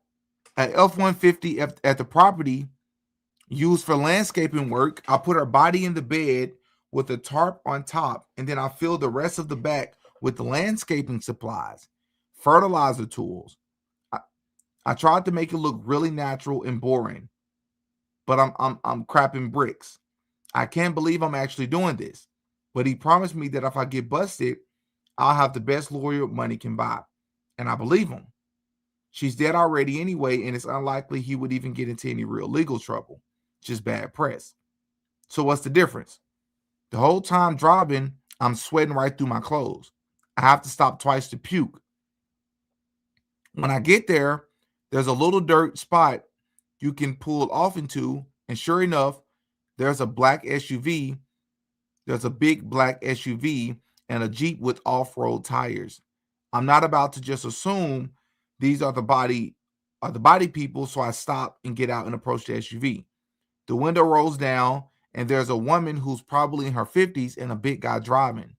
an F-150 at the property used for landscaping work. I put her body in the bed with a tarp on top, and then I fill the rest of the back with landscaping supplies, fertilizer tools. I tried to make it look really natural and boring, but I'm crapping bricks. I can't believe I'm actually doing this. But he promised me that if I get busted, I'll have the best lawyer money can buy. And I believe him. She's dead already anyway, and it's unlikely he would even get into any real legal trouble. Just bad press. So what's the difference? The whole time driving, I'm sweating right through my clothes. I have to stop twice to puke. When I get there, there's a little dirt spot you can pull off into, and sure enough, there's a black SUV. There's a big black SUV and a Jeep with off-road tires. I'm not about to just assume these are the body people, so I stop and get out and approach the SUV. The window rolls down, and there's a woman who's probably in her 50s and a big guy driving.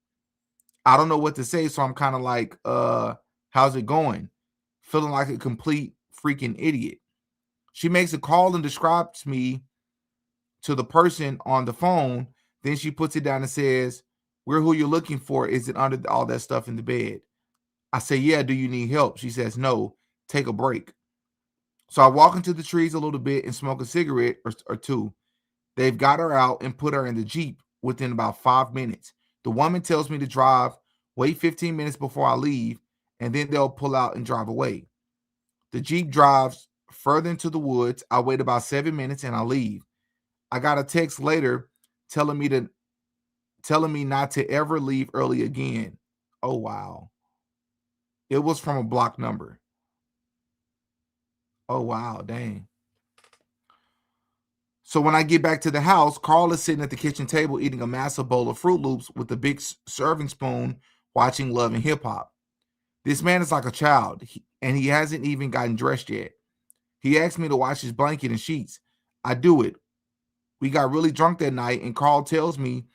I don't know what to say, so I'm kind of like, how's it going? Feeling like a complete freaking idiot. She makes a call and describes me to the person on the phone. Then she puts it down and says, we're who you're looking for. Is it under all that stuff in the bed? I say, yeah, do you need help? She says, no, take a break. So I walk into the trees a little bit and smoke a cigarette or two. They've got her out and put her in the Jeep within about 5 minutes. The woman tells me to drive, wait 15 minutes before I leave, and then they'll pull out and drive away. The Jeep drives further into the woods. I wait about 7 minutes and I leave. I got a text later telling me not to ever leave early again. Oh, wow. It was from a blocked number. Oh, wow. Dang. So when I get back to the house, Carl is sitting at the kitchen table eating a massive bowl of Fruit Loops with a big serving spoon, watching Love and Hip Hop. This man is like a child, and he hasn't even gotten dressed yet. He asked me to wash his blanket and sheets. I do it. We got really drunk that night, and Carl tells me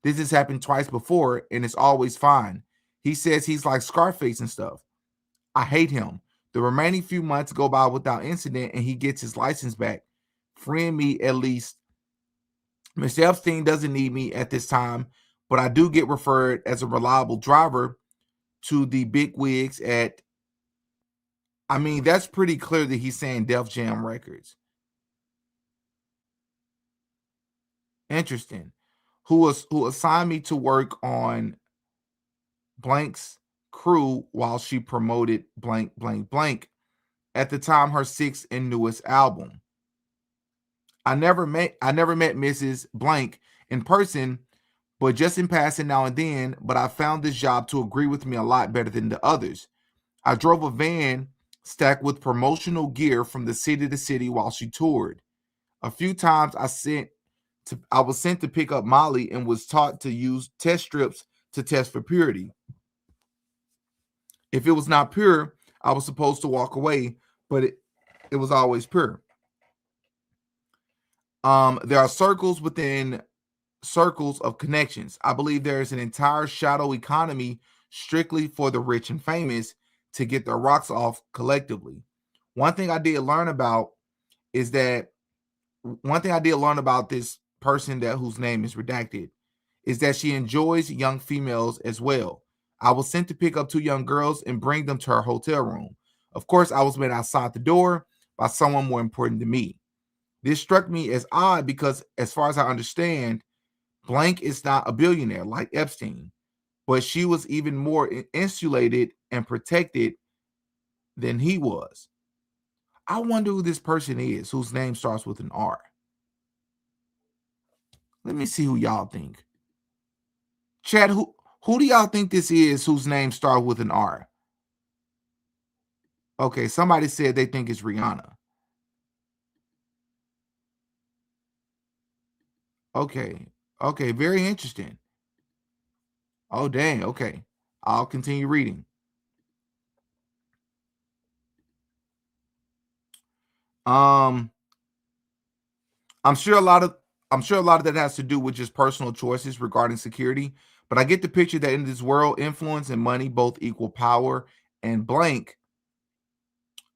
this has happened twice before, and it's always fine. He says he's like Scarface and stuff. I hate him. The remaining few months go by without incident, and he gets his license back, freeing me at least. Mr. Epstein doesn't need me at this time, but I do get referred as a reliable driver to the big wigs at, I mean, that's pretty clear that he's saying Def Jam Records. Interesting. Who assigned me to work on Blank's crew while she promoted blank, blank, blank at the time her 6th and newest album. I never met Mrs. Blank in person, but just in passing now and then. But I found this job to agree with me a lot better than the others. I drove a van stacked with promotional gear from the city to city while she toured. A few times I was sent to pick up Molly and was taught to use test strips to test for purity. If it was not pure, I was supposed to walk away, but it was always pure. There are circles within circles of connections. I believe there is an entire shadow economy strictly for the rich and famous to get their rocks off collectively. One thing I did learn about this person whose name is redacted is that she enjoys young females as well. I was sent to pick up 2 young girls and bring them to her hotel room. Of course, I was met outside the door by someone more important to me. This struck me as odd because, as far as I understand, Blank is not a billionaire like Epstein, but she was even more insulated and protected than he was. I wonder who this person is whose name starts with an R. Let me see who y'all think. Chad, who do y'all think this is whose name starts with an R? Okay, somebody said they think it's Rihanna. Okay, very interesting. Oh, dang, okay. I'll continue reading. I'm sure a lot of that has to do with just personal choices regarding security, but I get the picture that in this world, influence and money both equal power, and Blank,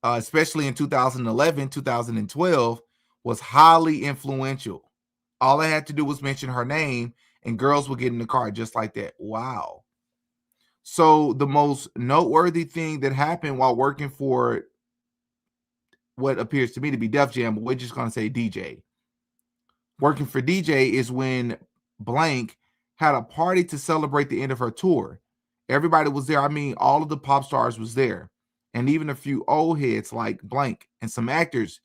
especially in 2011, 2012, was highly influential. All I had to do was mention her name and girls would get in the car just like that. Wow. So the most noteworthy thing that happened while working for what appears to me to be Def Jam, but we're just going to say DJ. Working for DJ is when Blank had a party to celebrate the end of her tour. Everybody was there. I mean, all of the pop stars was there. And even a few old heads like Blank and some actors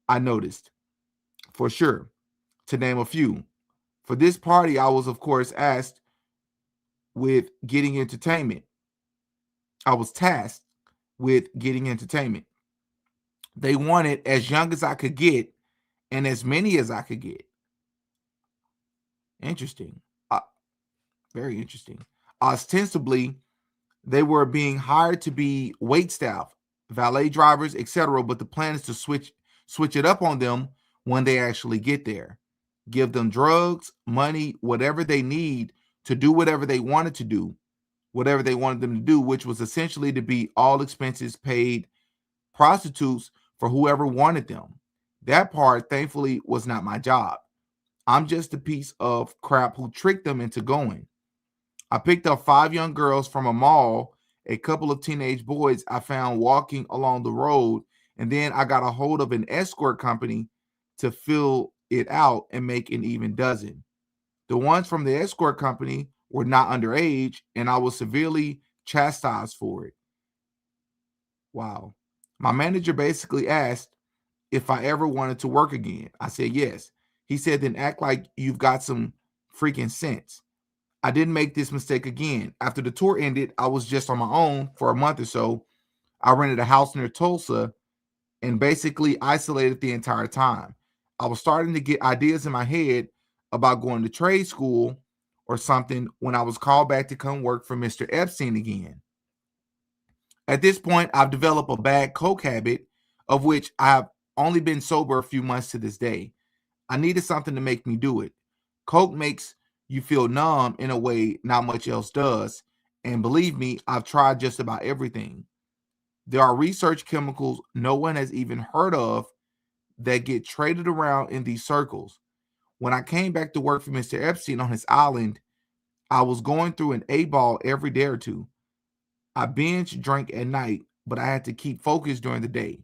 I noticed, for sure, to name a few. For this party, I was, of course, asked with getting entertainment. I was tasked with getting entertainment. They wanted as young as I could get and as many as I could get. Interesting. Very interesting. Ostensibly, they were being hired to be wait staff, valet drivers, etc. But the plan is to switch it up on them when they actually get there. Give them drugs, money, whatever they need to do whatever they wanted to do, whatever they wanted them to do, which was essentially to be all expenses paid prostitutes for whoever wanted them. That part, thankfully, was not my job. I'm just a piece of crap who tricked them into going. I picked up 5 young girls from a mall, a couple of teenage boys I found walking along the road, and then I got a hold of an escort company to fill it out and make an even dozen. The ones from the escort company were not underage, and I was severely chastised for it. Wow. My manager basically asked if I ever wanted to work again. I said yes. He said, then act like you've got some freaking sense. I didn't make this mistake again. After the tour ended, I was just on my own for a month or so. I rented a house near Tulsa and basically isolated the entire time. I was starting to get ideas in my head about going to trade school or something when I was called back to come work for Mr. Epstein again. At this point, I've developed a bad coke habit, of which I've only been sober a few months to this day. I needed something to make me do it. Coke makes you feel numb in a way not much else does. And believe me, I've tried just about everything. There are research chemicals no one has even heard of that get traded around in these circles. When I came back to work for Mr. Epstein on his island, I was going through an 8-ball every day or two. I binge drank at night, but I had to keep focused during the day.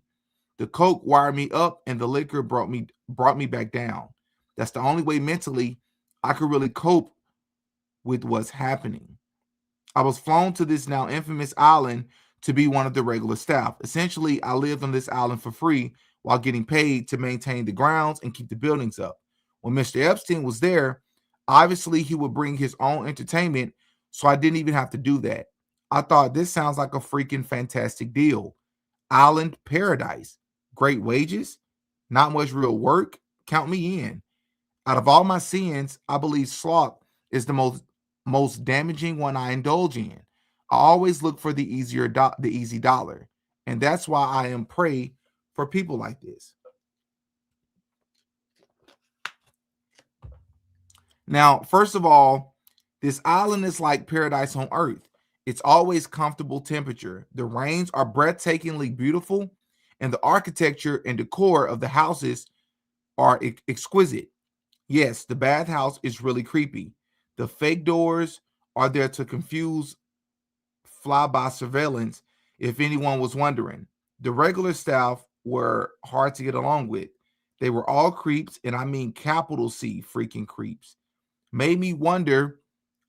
The coke wired me up and the liquor brought me back down. That's the only way mentally I could really cope with what's happening. I was flown to this now infamous island to be one of the regular staff. Essentially, I lived on this island for free while getting paid to maintain the grounds and keep the buildings up. When Mr. Epstein was there, Obviously, he would bring his own entertainment, so I didn't even have to do that. I thought this sounds like a freaking fantastic deal. Island paradise, great wages, not much real work. Count me in. Out of all my sins, I believe sloth is the most damaging one I indulge in. I always look for the easy dollar, and that's why I am prey for people like this. Now, first of all, this island is like paradise on earth. It's always comfortable temperature. The rains are breathtakingly beautiful, and the architecture and decor of the houses are exquisite. Yes, the bathhouse is really creepy. The fake doors are there to confuse flyby surveillance, if anyone was wondering. The regular staff were hard to get along with. They were all creeps, and I mean capital C freaking creeps. Made me wonder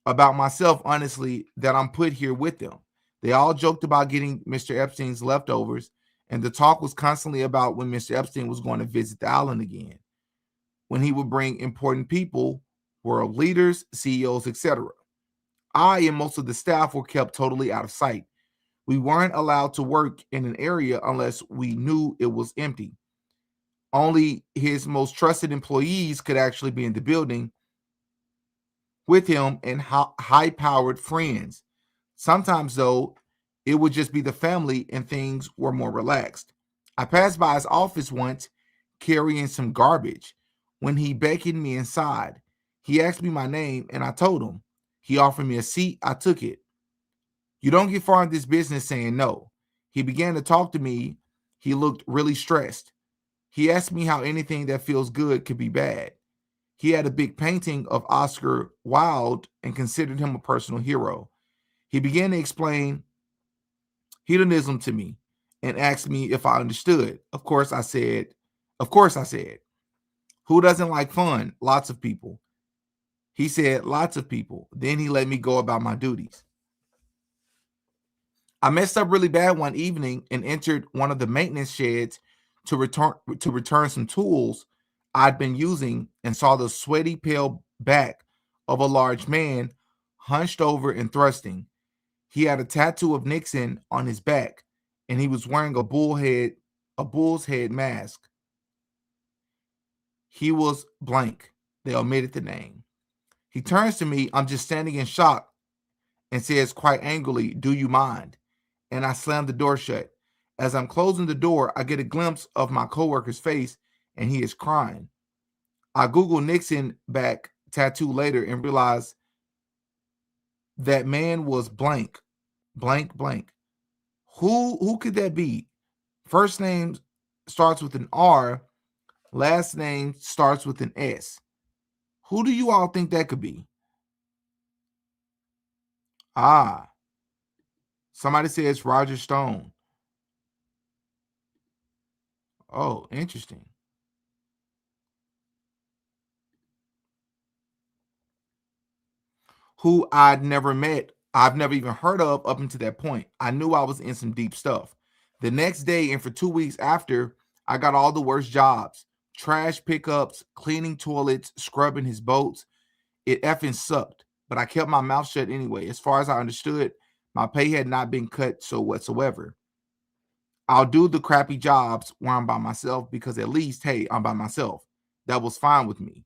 about myself, honestly, that I'm put here with them. They all joked about getting Mr. Epstein's leftovers, and the talk was constantly about when Mr. Epstein was going to visit the island again, when he would bring important people, world leaders, CEOs, etc. I and most of the staff were kept totally out of sight. We weren't allowed to work in an area unless we knew it was empty. Only his most trusted employees could actually be in the building with him and high-powered friends. Sometimes, though, it would just be the family and things were more relaxed. I passed by his office once carrying some garbage. When he beckoned me inside, he asked me my name and I told him. He offered me a seat. I took it. You don't get far in this business saying no. He began to talk to me. He looked really stressed. He asked me how anything that feels good could be bad. He had a big painting of Oscar Wilde and considered him a personal hero. He began to explain hedonism to me and asked me if I understood. Of course, I said. Who doesn't like fun? Lots of people. He said, lots of people. Then he let me go about my duties. I messed up really bad one evening and entered one of the maintenance sheds to return some tools I'd been using and saw the sweaty, pale back of a large man hunched over and thrusting. He had a tattoo of Nixon on his back, and he was wearing a bull's head mask. He was blank. They omitted the name. He turns to me. I'm just standing in shock and says quite angrily, "Do you mind?" And I slam the door shut. As I'm closing the door, I get a glimpse of my coworker's face, and he is crying. I Google Nixon back tattoo later and realize that man was blank. Who could that be? First name starts with an R, last name starts with an S. Who do you all think that could be? Somebody says Roger Stone. Oh, interesting. Who I'd never met, I've never even heard of up until that point. I knew I was in some deep stuff. The next day and for 2 weeks after, I got all the worst jobs. Trash pickups, cleaning toilets, scrubbing his boats. It effing sucked, but I kept my mouth shut anyway. As far as I understood, my pay had not been cut so whatsoever. I'll do the crappy jobs where I'm by myself because at least, hey, I'm by myself. That was fine with me.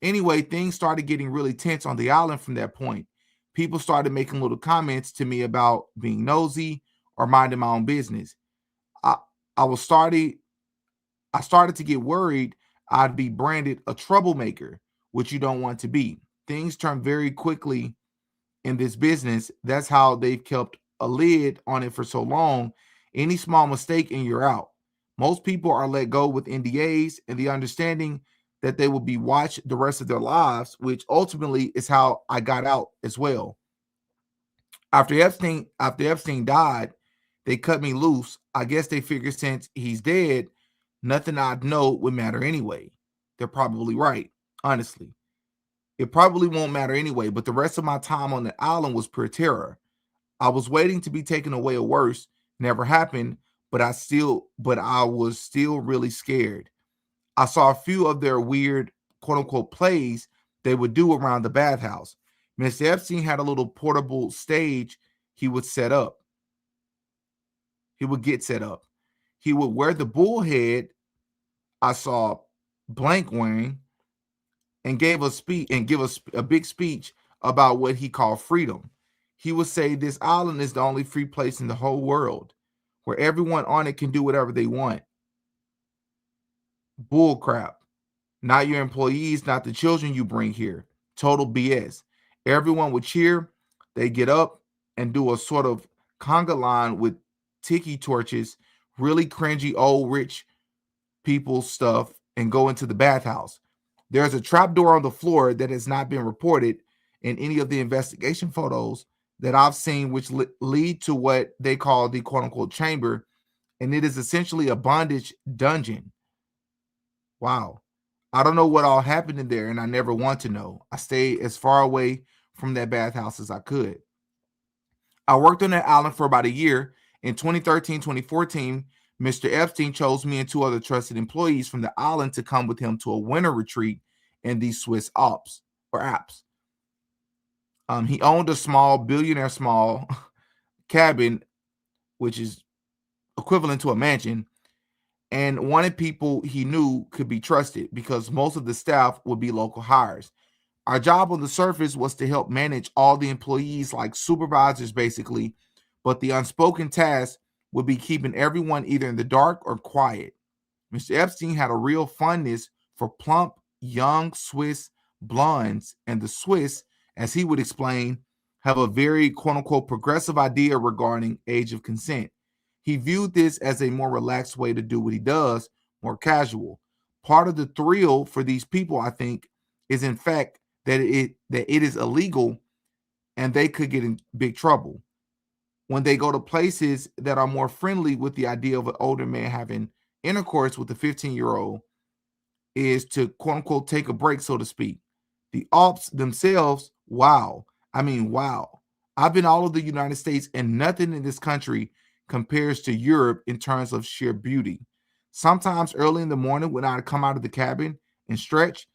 Anyway, things started getting really tense on the island from that point. People started making little comments to me about being nosy or minding my own business. I started to get worried I'd be branded a troublemaker, which you don't want to be. Things turn very quickly in this business. That's how they've kept a lid on it for so long. Any small mistake and you're out. Most people are let go with NDAs and the understanding that they will be watched the rest of their lives, which ultimately is how I got out as well. After Epstein died, they cut me loose. I guess they figured since he's dead, nothing I'd know would matter anyway. They're probably right, honestly. It probably won't matter anyway, but the rest of my time on the island was pure terror. I was waiting to be taken away or worse. Never happened, but I was still really scared. I saw a few of their weird quote unquote plays, they would do around the bathhouse. Mr. Epstein had a little portable stage he would set up. He would get set up. He would wear the bullhead I saw blank wearing and give us a big speech about what he called freedom. He would say this island is the only free place in the whole world where everyone on it can do whatever they want. Bull crap. Not your employees, not the children you bring here. Total BS. Everyone would cheer. They get up and do a sort of conga line with tiki torches, really cringy old rich people stuff, and go into the bathhouse. There's a trapdoor on the floor that has not been reported in any of the investigation photos that I've seen, which lead to what they call the quote-unquote chamber, and it is essentially a bondage dungeon. Wow. I don't know what all happened in there, and I never want to know. I stayed as far away from that bathhouse as I could. I worked on that island for about a year. In 2013, 2014, Mr. Epstein chose me and two other trusted employees from the island to come with him to a winter retreat in the Swiss Alps. He owned a small, billionaire small cabin, which is equivalent to a mansion, and wanted people he knew could be trusted because most of the staff would be local hires. Our job on the surface was to help manage all the employees like supervisors, basically, but the unspoken task would be keeping everyone either in the dark or quiet. Mr. Epstein had a real fondness for plump, young Swiss blondes, and the Swiss, as he would explain, have a very quote-unquote progressive idea regarding age of consent. He viewed this as a more relaxed way to do what he does, more casual. Part of the thrill for these people, I think, is in fact that it is illegal and they could get in big trouble. When they go to places that are more friendly with the idea of an older man having intercourse with a 15-year-old is to quote unquote take a break, so to speak. The Alps themselves, wow. I mean, wow. I've been all over the United States and nothing in this country compares to Europe in terms of sheer beauty. Sometimes early in the morning when I'd come out of the cabin and stretch,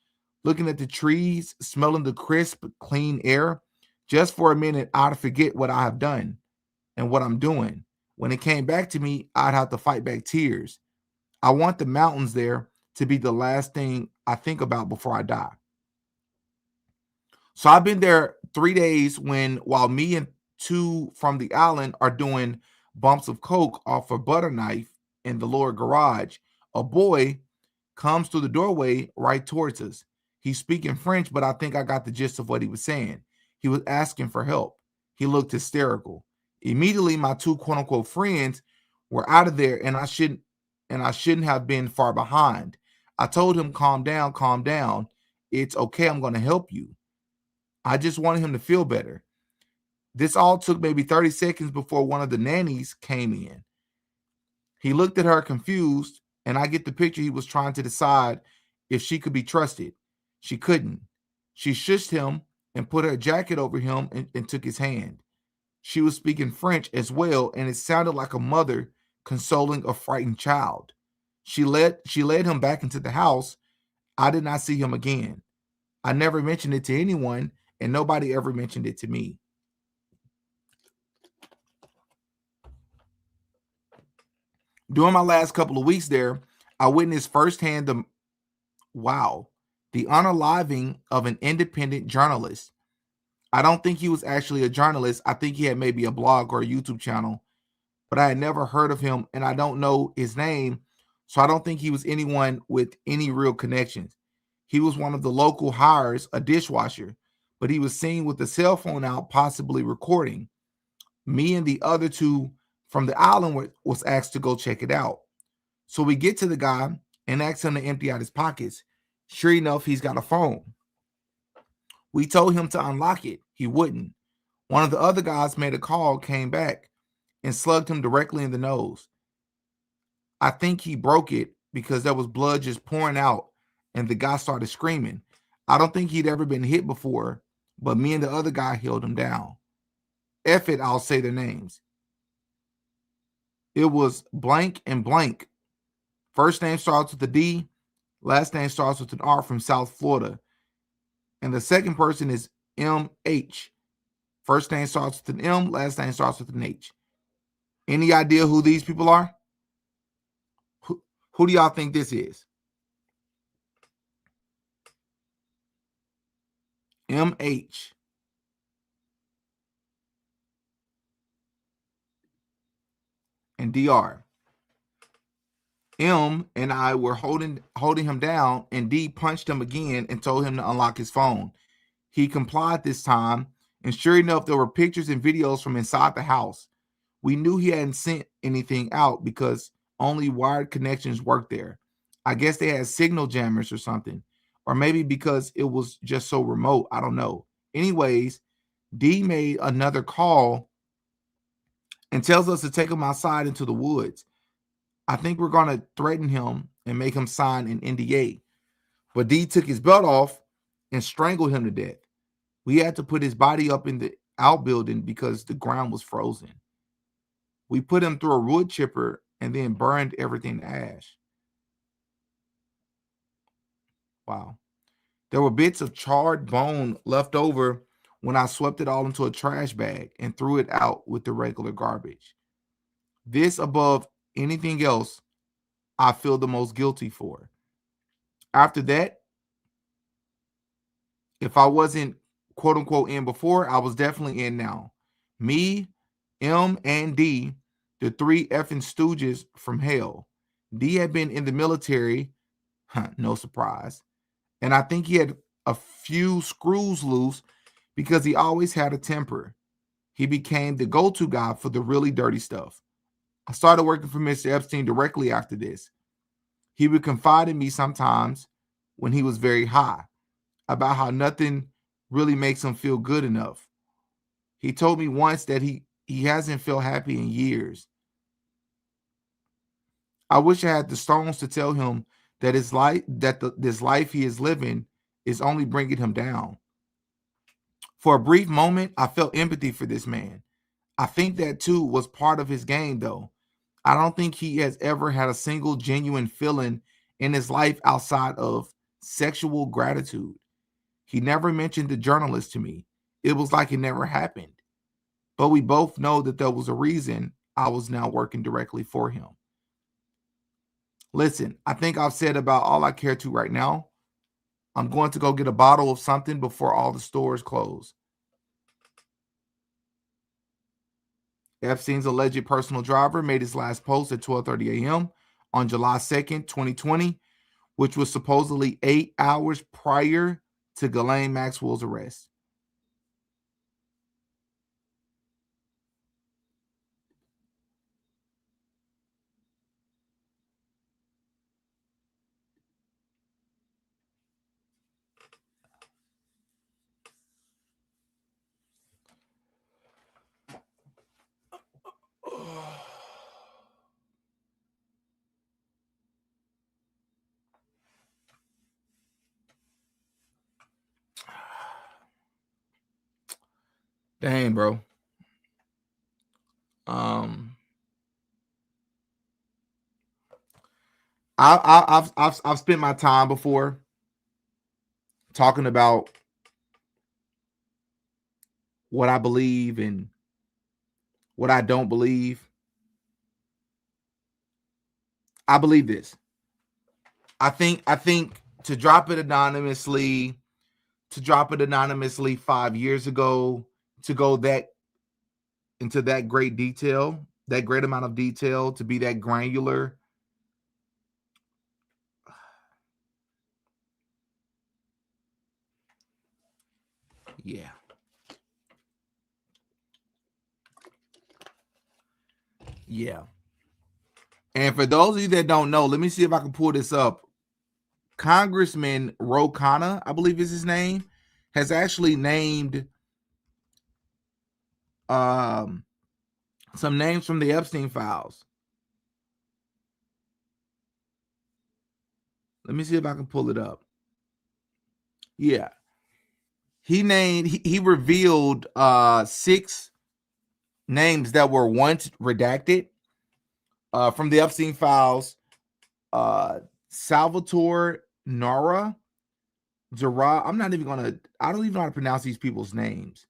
looking at the trees, smelling the crisp, clean air, just for a minute, I'd forget what I have done and what I'm doing. When it came back to me, I'd have to fight back tears. I want the mountains there to be the last thing I think about before I die. So I've been there 3 days while me and two from the island are doing bumps of coke off a butter knife in the lower garage, a boy comes through the doorway right towards us. He's speaking French, but I think I got the gist of what he was saying. He was asking for help. He looked hysterical. Immediately, my two quote unquote friends were out of there, and I shouldn't have been far behind. I told him, calm down, calm down. It's okay. I'm going to help you. I just wanted him to feel better. This all took maybe 30 seconds before one of the nannies came in. He looked at her confused, and I get the picture he was trying to decide if she could be trusted. She couldn't. She shushed him and put her jacket over him and took his hand. She was speaking French as well, and it sounded like a mother consoling a frightened child. She led him back into the house. I did not see him again. I never mentioned it to anyone, and nobody ever mentioned it to me. During my last couple of weeks there, I witnessed firsthand the unaliving of an independent journalist. I don't think he was actually a journalist. I think he had maybe a blog or a YouTube channel, but I had never heard of him, and I don't know his name, so I don't think he was anyone with any real connections. He was one of the local hires, a dishwasher, but he was seen with the cell phone out, possibly recording. Me and the other two from the island was asked to go check it out. So we get to the guy and ask him to empty out his pockets. Sure enough, he's got a phone. We told him to unlock it. He wouldn't. One of the other guys made a call, came back, and slugged him directly in the nose. I think he broke it because there was blood just pouring out, and the guy started screaming. I don't think he'd ever been hit before, but me and the other guy held him down. F it, I'll say their names. It was blank and blank. First name starts with a D. Last name starts with an R, from South Florida. And the second person is MH. First name starts with an M, last name starts with an H. Any idea who these people are? Who do y'all think this is? MH. And DR. M and I were holding him down, and D punched him again and told him to unlock his phone. He complied this time, and sure enough, there were pictures and videos from inside the house. We knew he hadn't sent anything out because only wired connections worked there. I guess they had signal jammers or something, or maybe because it was just so remote. I don't know. Anyways, D made another call and tells us to take him outside into the woods. I think we're going to threaten him and make him sign an NDA. But D took his belt off and strangled him to death. We had to put his body up in the outbuilding because the ground was frozen. We put him through a wood chipper and then burned everything to ash. Wow. There were bits of charred bone left over when I swept it all into a trash bag and threw it out with the regular garbage. This above anything else I feel the most guilty for. After that, if I wasn't quote unquote in before, I was definitely in now. Me, M, and D, the three effing stooges from hell. D had been in the military, no surprise. And I think he had a few screws loose because he always had a temper. He became the go-to guy for the really dirty stuff. I started working for Mr. Epstein directly after this. He would confide in me sometimes when he was very high about how nothing really makes him feel good enough. He told me once that he hasn't felt happy in years. I wish I had the stones to tell him that his life, this life he is living is only bringing him down. For a brief moment, I felt empathy for this man. I think that too was part of his game, though. I don't think he has ever had a single genuine feeling in his life outside of sexual gratitude. He never mentioned the journalist to me. It was like it never happened. But we both know that there was a reason I was now working directly for him. Listen, I think I've said about all I care to right now. I'm going to go get a bottle of something before all the stores close. Epstein's alleged personal driver made his last post at 12:30 a.m. on July 2nd, 2020, which was supposedly 8 hours prior to Ghislaine Maxwell's arrest. Dang, bro. I've spent my time before talking about what I believe and what I don't believe. I believe this. I think to drop it anonymously 5 years ago, to go that into that great detail, that great amount of detail, to be that granular. Yeah. Yeah. And for those of you that don't know, let me see if I can pull this up. Congressman Ro Khanna, I believe is his name, has actually named some names from the Epstein files. Let me see if I can pull it up. Yeah. He revealed 6 names that were once redacted from the Epstein files. Salvatore Nara, Zara, I don't even know how to pronounce these people's names.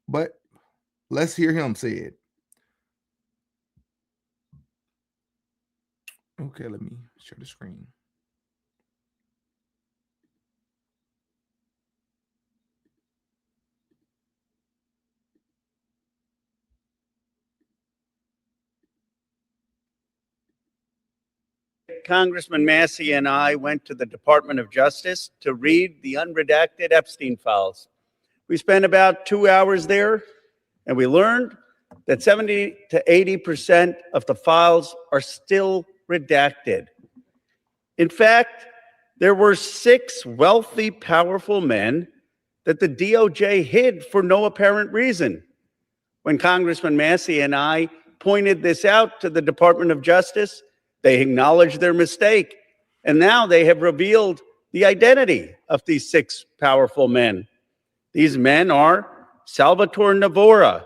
But let's hear him say it. Okay, let me share the screen. Congressman Massey and I went to the Department of Justice to read the unredacted Epstein files. We spent about 2 hours there, and we learned that 70 to 80% of the files are still redacted. In fact, there were 6 wealthy, powerful men that the DOJ hid for no apparent reason. When Congressman Massey and I pointed this out to the Department of Justice, they acknowledged their mistake, and now they have revealed the identity of these 6 powerful men. These men are Salvatore Navora,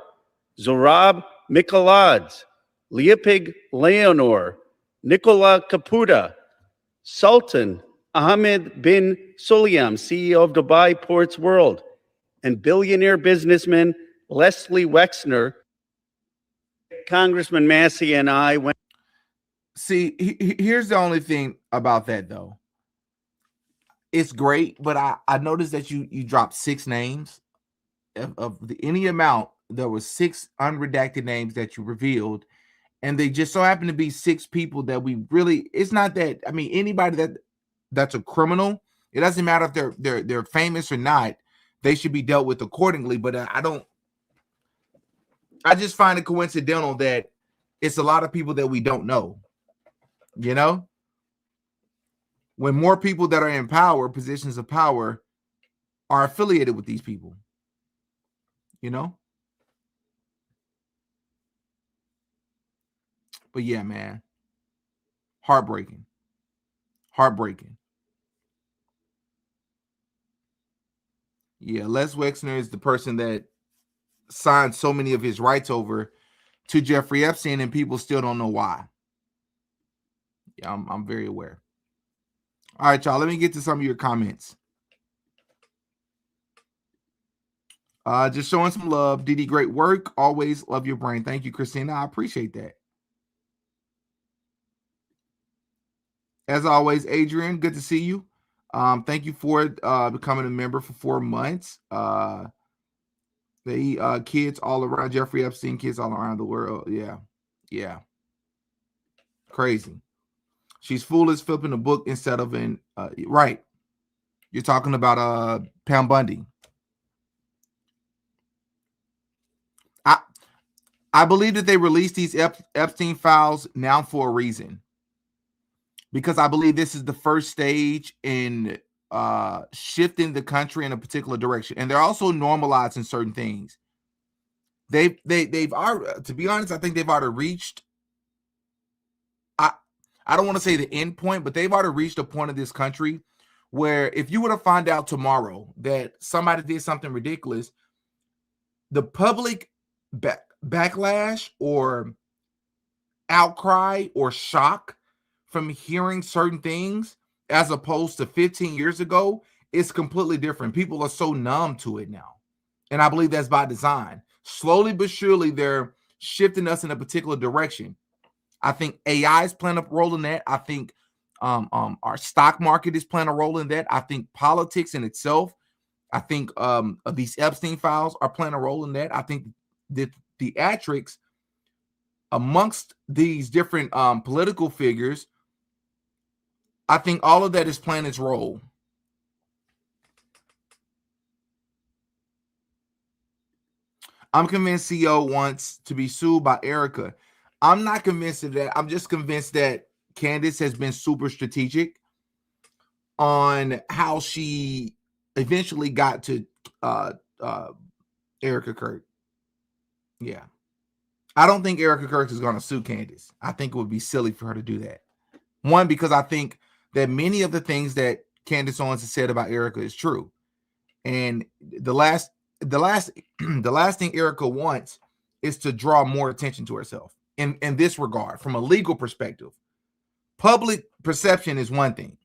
Zorab Mikoladze, Leopig Leonor, Nicola Caputa, Sultan Ahmed bin Sulayem, CEO of Dubai Ports World, and billionaire businessman Leslie Wexner. Congressman Massey and I went. See, here's the only thing about that, though. It's great, but I noticed that you dropped 6 names of any amount. There was 6 unredacted names that you revealed, and they just so happen to be 6 people that we really. It's not that. I mean, anybody that's a criminal, it doesn't matter if they're famous or not. They should be dealt with accordingly. But I just find it coincidental that it's a lot of people that we don't know. You know, when more people that are in power, positions of power, are affiliated with these people. You know. But yeah, man, heartbreaking. Yeah, Les Wexner is the person that signed so many of his rights over to Jeffrey Epstein, and people still don't know why. Yeah, I'm very aware. All right, y'all, let me get to some of your comments. Just showing some love. Didi, great work. Always love your brain. Thank you, Christina. I appreciate that. As always, Adrian, good to see you. Thank you for becoming a member for 4 months. The kids all around, Jeffrey Epstein, kids all around the world. Yeah. Crazy. She's foolish flipping a book instead of in right. You're talking about Pam Bundy. I believe that they released these Epstein files now for a reason. Because I believe this is the first stage in shifting the country in a particular direction. And they're also normalizing certain things. They've already, to be honest, I think they've already reached, I don't want to say the end point, but they've already reached a point of this country where if you were to find out tomorrow that somebody did something ridiculous, the public backlash or outcry or shock from hearing certain things as opposed to 15 years ago is completely different. People are so numb to it now. And I believe that's by design. Slowly but surely, they're shifting us in a particular direction. I think AI is playing a role in that. I think our stock market is playing a role in that. I think politics in itself, I think these Epstein files are playing a role in that. I think that theatrics amongst these different political figures, I think all of that is playing its role. I'm convinced CEO wants to be sued by Erica. I'm not convinced of that. I'm just convinced that Candace has been super strategic on how she eventually got to Erica Kirk. Yeah. I don't think Erica Kirk is going to sue Candace. I think it would be silly for her to do that. One, because I think that many of the things that Candace Owens has said about Erica is true. And the last thing Erica wants is to draw more attention to herself in this regard, from a legal perspective. Public perception is one thing.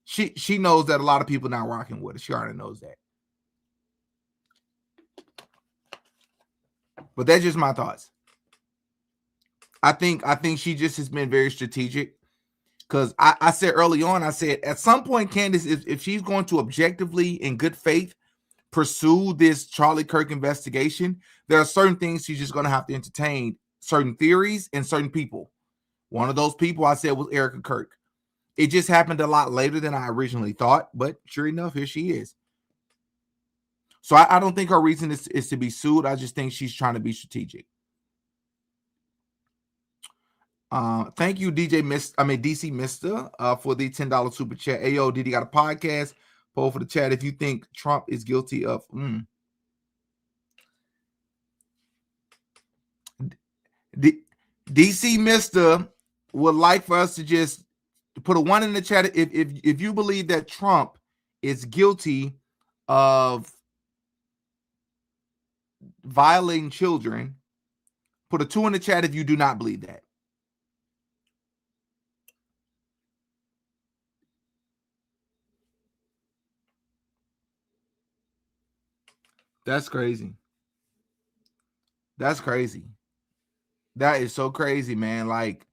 She knows that a lot of people not rocking with her. She already knows that. But that's just my thoughts. I think she just has been very strategic. Because I said early on, I said at some point, Candace, if she's going to objectively, in good faith, pursue this Charlie Kirk investigation, there are certain things she's just going to have to entertain, certain theories and certain people. One of those people I said was Erica Kirk. It just happened a lot later than I originally thought, but sure enough, here she is. So I don't think her reason is to be sued. I just think she's trying to be strategic. Thank you, DC Mister, for the $10 super chat. Ayo, Diddy got a podcast. Poll for the chat if you think Trump is guilty of. DC Mister would like for us to just put a 1 in the chat if you believe that Trump is guilty of violating children. Put a 2 in the chat if you do not believe that. That's crazy. That's crazy. That is so crazy, man. Like,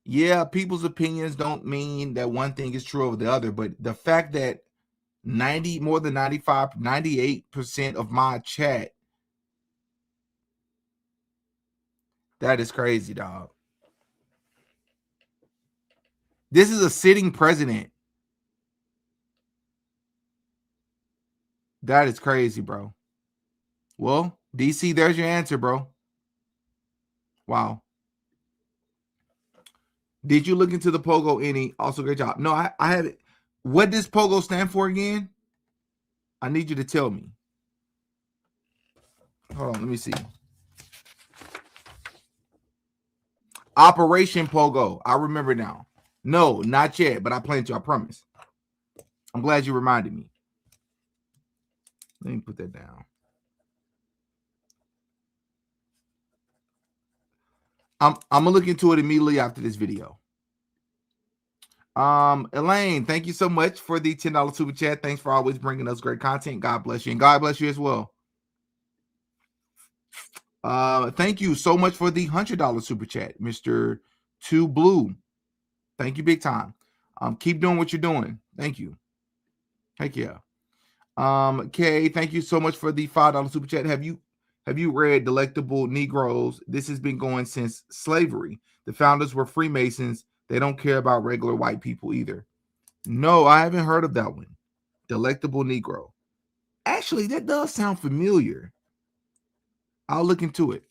yeah, people's opinions don't mean that one thing is true over the other, but the fact that more than 98% of my chat, that is crazy, dog. This is a sitting president. That is crazy, bro. Well, DC, there's your answer, bro. Wow. Did you look into the Pogo any? Also, great job. No, I haven't. What does Pogo stand for again? I need you to tell me. Hold on, let me see. Operation Pogo. I remember now. No, not yet, but I plan to, I promise. I'm glad you reminded me. Let me put that down. I'm gonna look into it immediately after this video. Elaine, thank you so much for the $10 super chat. Thanks for always bringing us great content. God bless you, and God bless you as well. Thank you so much for the $100 super chat, Mr. 2 Blue. Thank you big time. Keep doing what you're doing. Thank you. Heck yeah. Kay, thank you so much for the $5 super chat. Have you read Delectable Negroes? This has been going since slavery. The founders were Freemasons. They don't care about regular white people either. No, I haven't heard of that one. Delectable Negro. Actually, that does sound familiar. I'll look into it.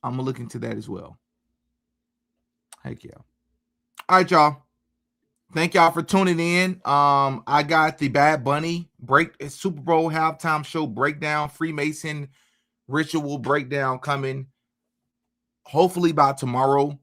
I'm going to look into that as well. Heck yeah. All right, y'all. Thank y'all for tuning in. I got the Bad Bunny Super Bowl halftime show breakdown, Freemason ritual breakdown coming hopefully by tomorrow.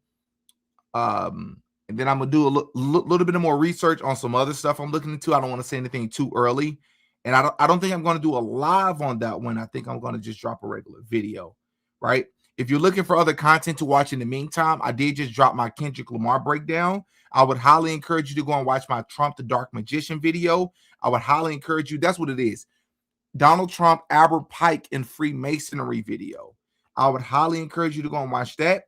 And then I'm gonna do a little bit more research on some other stuff I'm looking into. I don't want to say anything too early, and I don't think I'm going to do a live on that one. I think I'm going to just drop a regular video, right? If you're looking for other content to watch in the meantime, I did just drop my Kendrick Lamar breakdown. I would highly encourage you to go and watch my Trump the Dark Magician video. I would highly encourage you. That's what it is. Donald Trump, Albert Pike, and Freemasonry video. I would highly encourage you to go and watch that.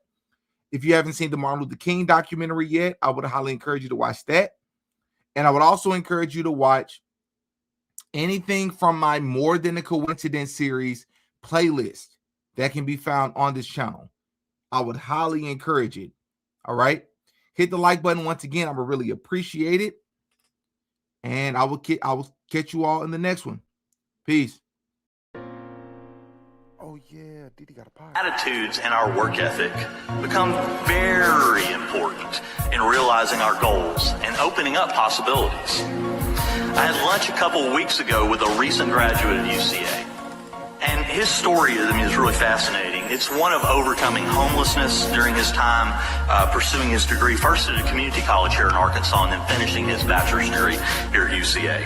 If you haven't seen the Martin Luther King documentary yet, I would highly encourage you to watch that. And I would also encourage you to watch anything from my More Than a Coincidence series playlist that can be found on this channel. I would highly encourage it. All right. Hit the like button once again. I would really appreciate it. And I will catch you all in the next one. Peace. Oh yeah, Diddy got a pie. Attitudes and our work ethic become very important in realizing our goals and opening up possibilities. I had lunch a couple of weeks ago with a recent graduate at UCA, and his story is really fascinating. It's one of overcoming homelessness during his time pursuing his degree first at a community college here in Arkansas and then finishing his bachelor's degree here at UCA.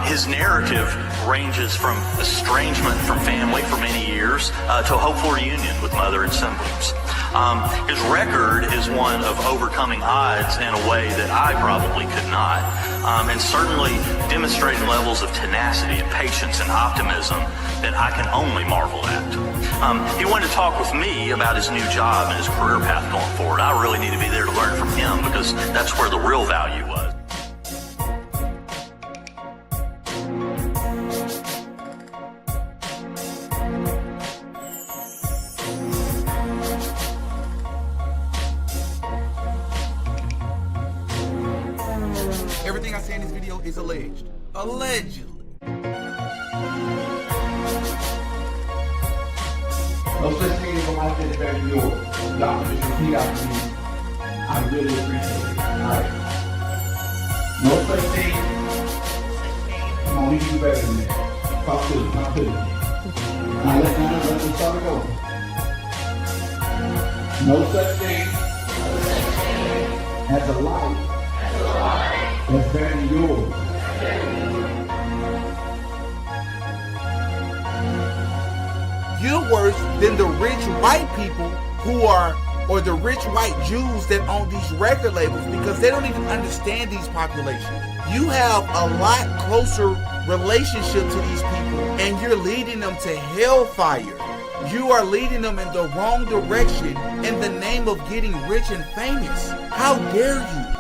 His narrative ranges from estrangement from family for many years to a hopeful reunion with mother and siblings. His record is one of overcoming odds in a way that I probably could not, and certainly demonstrating levels of tenacity and patience and optimism that I can only marvel at. He wanted to talk with me about his new job and his career path going forward. I really need to be there to learn from him because that's where the real value was. Everything I say in this video is alleged. Allegedly. No such thing as a life that is better than yours. Doctor, just repeat after me. I really appreciate it. Alright. No such thing. Come on, you can do better than that. Talk to it, talk to it. Now let's start it over. No such thing as a life that's better than yours. You're worse than the rich white people or the rich white Jews that own these record labels because they don't even understand these populations. You have a lot closer relationship to these people and you're leading them to hellfire. You are leading them in the wrong direction in the name of getting rich and famous. How dare you?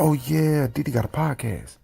Oh yeah, Didi got a podcast.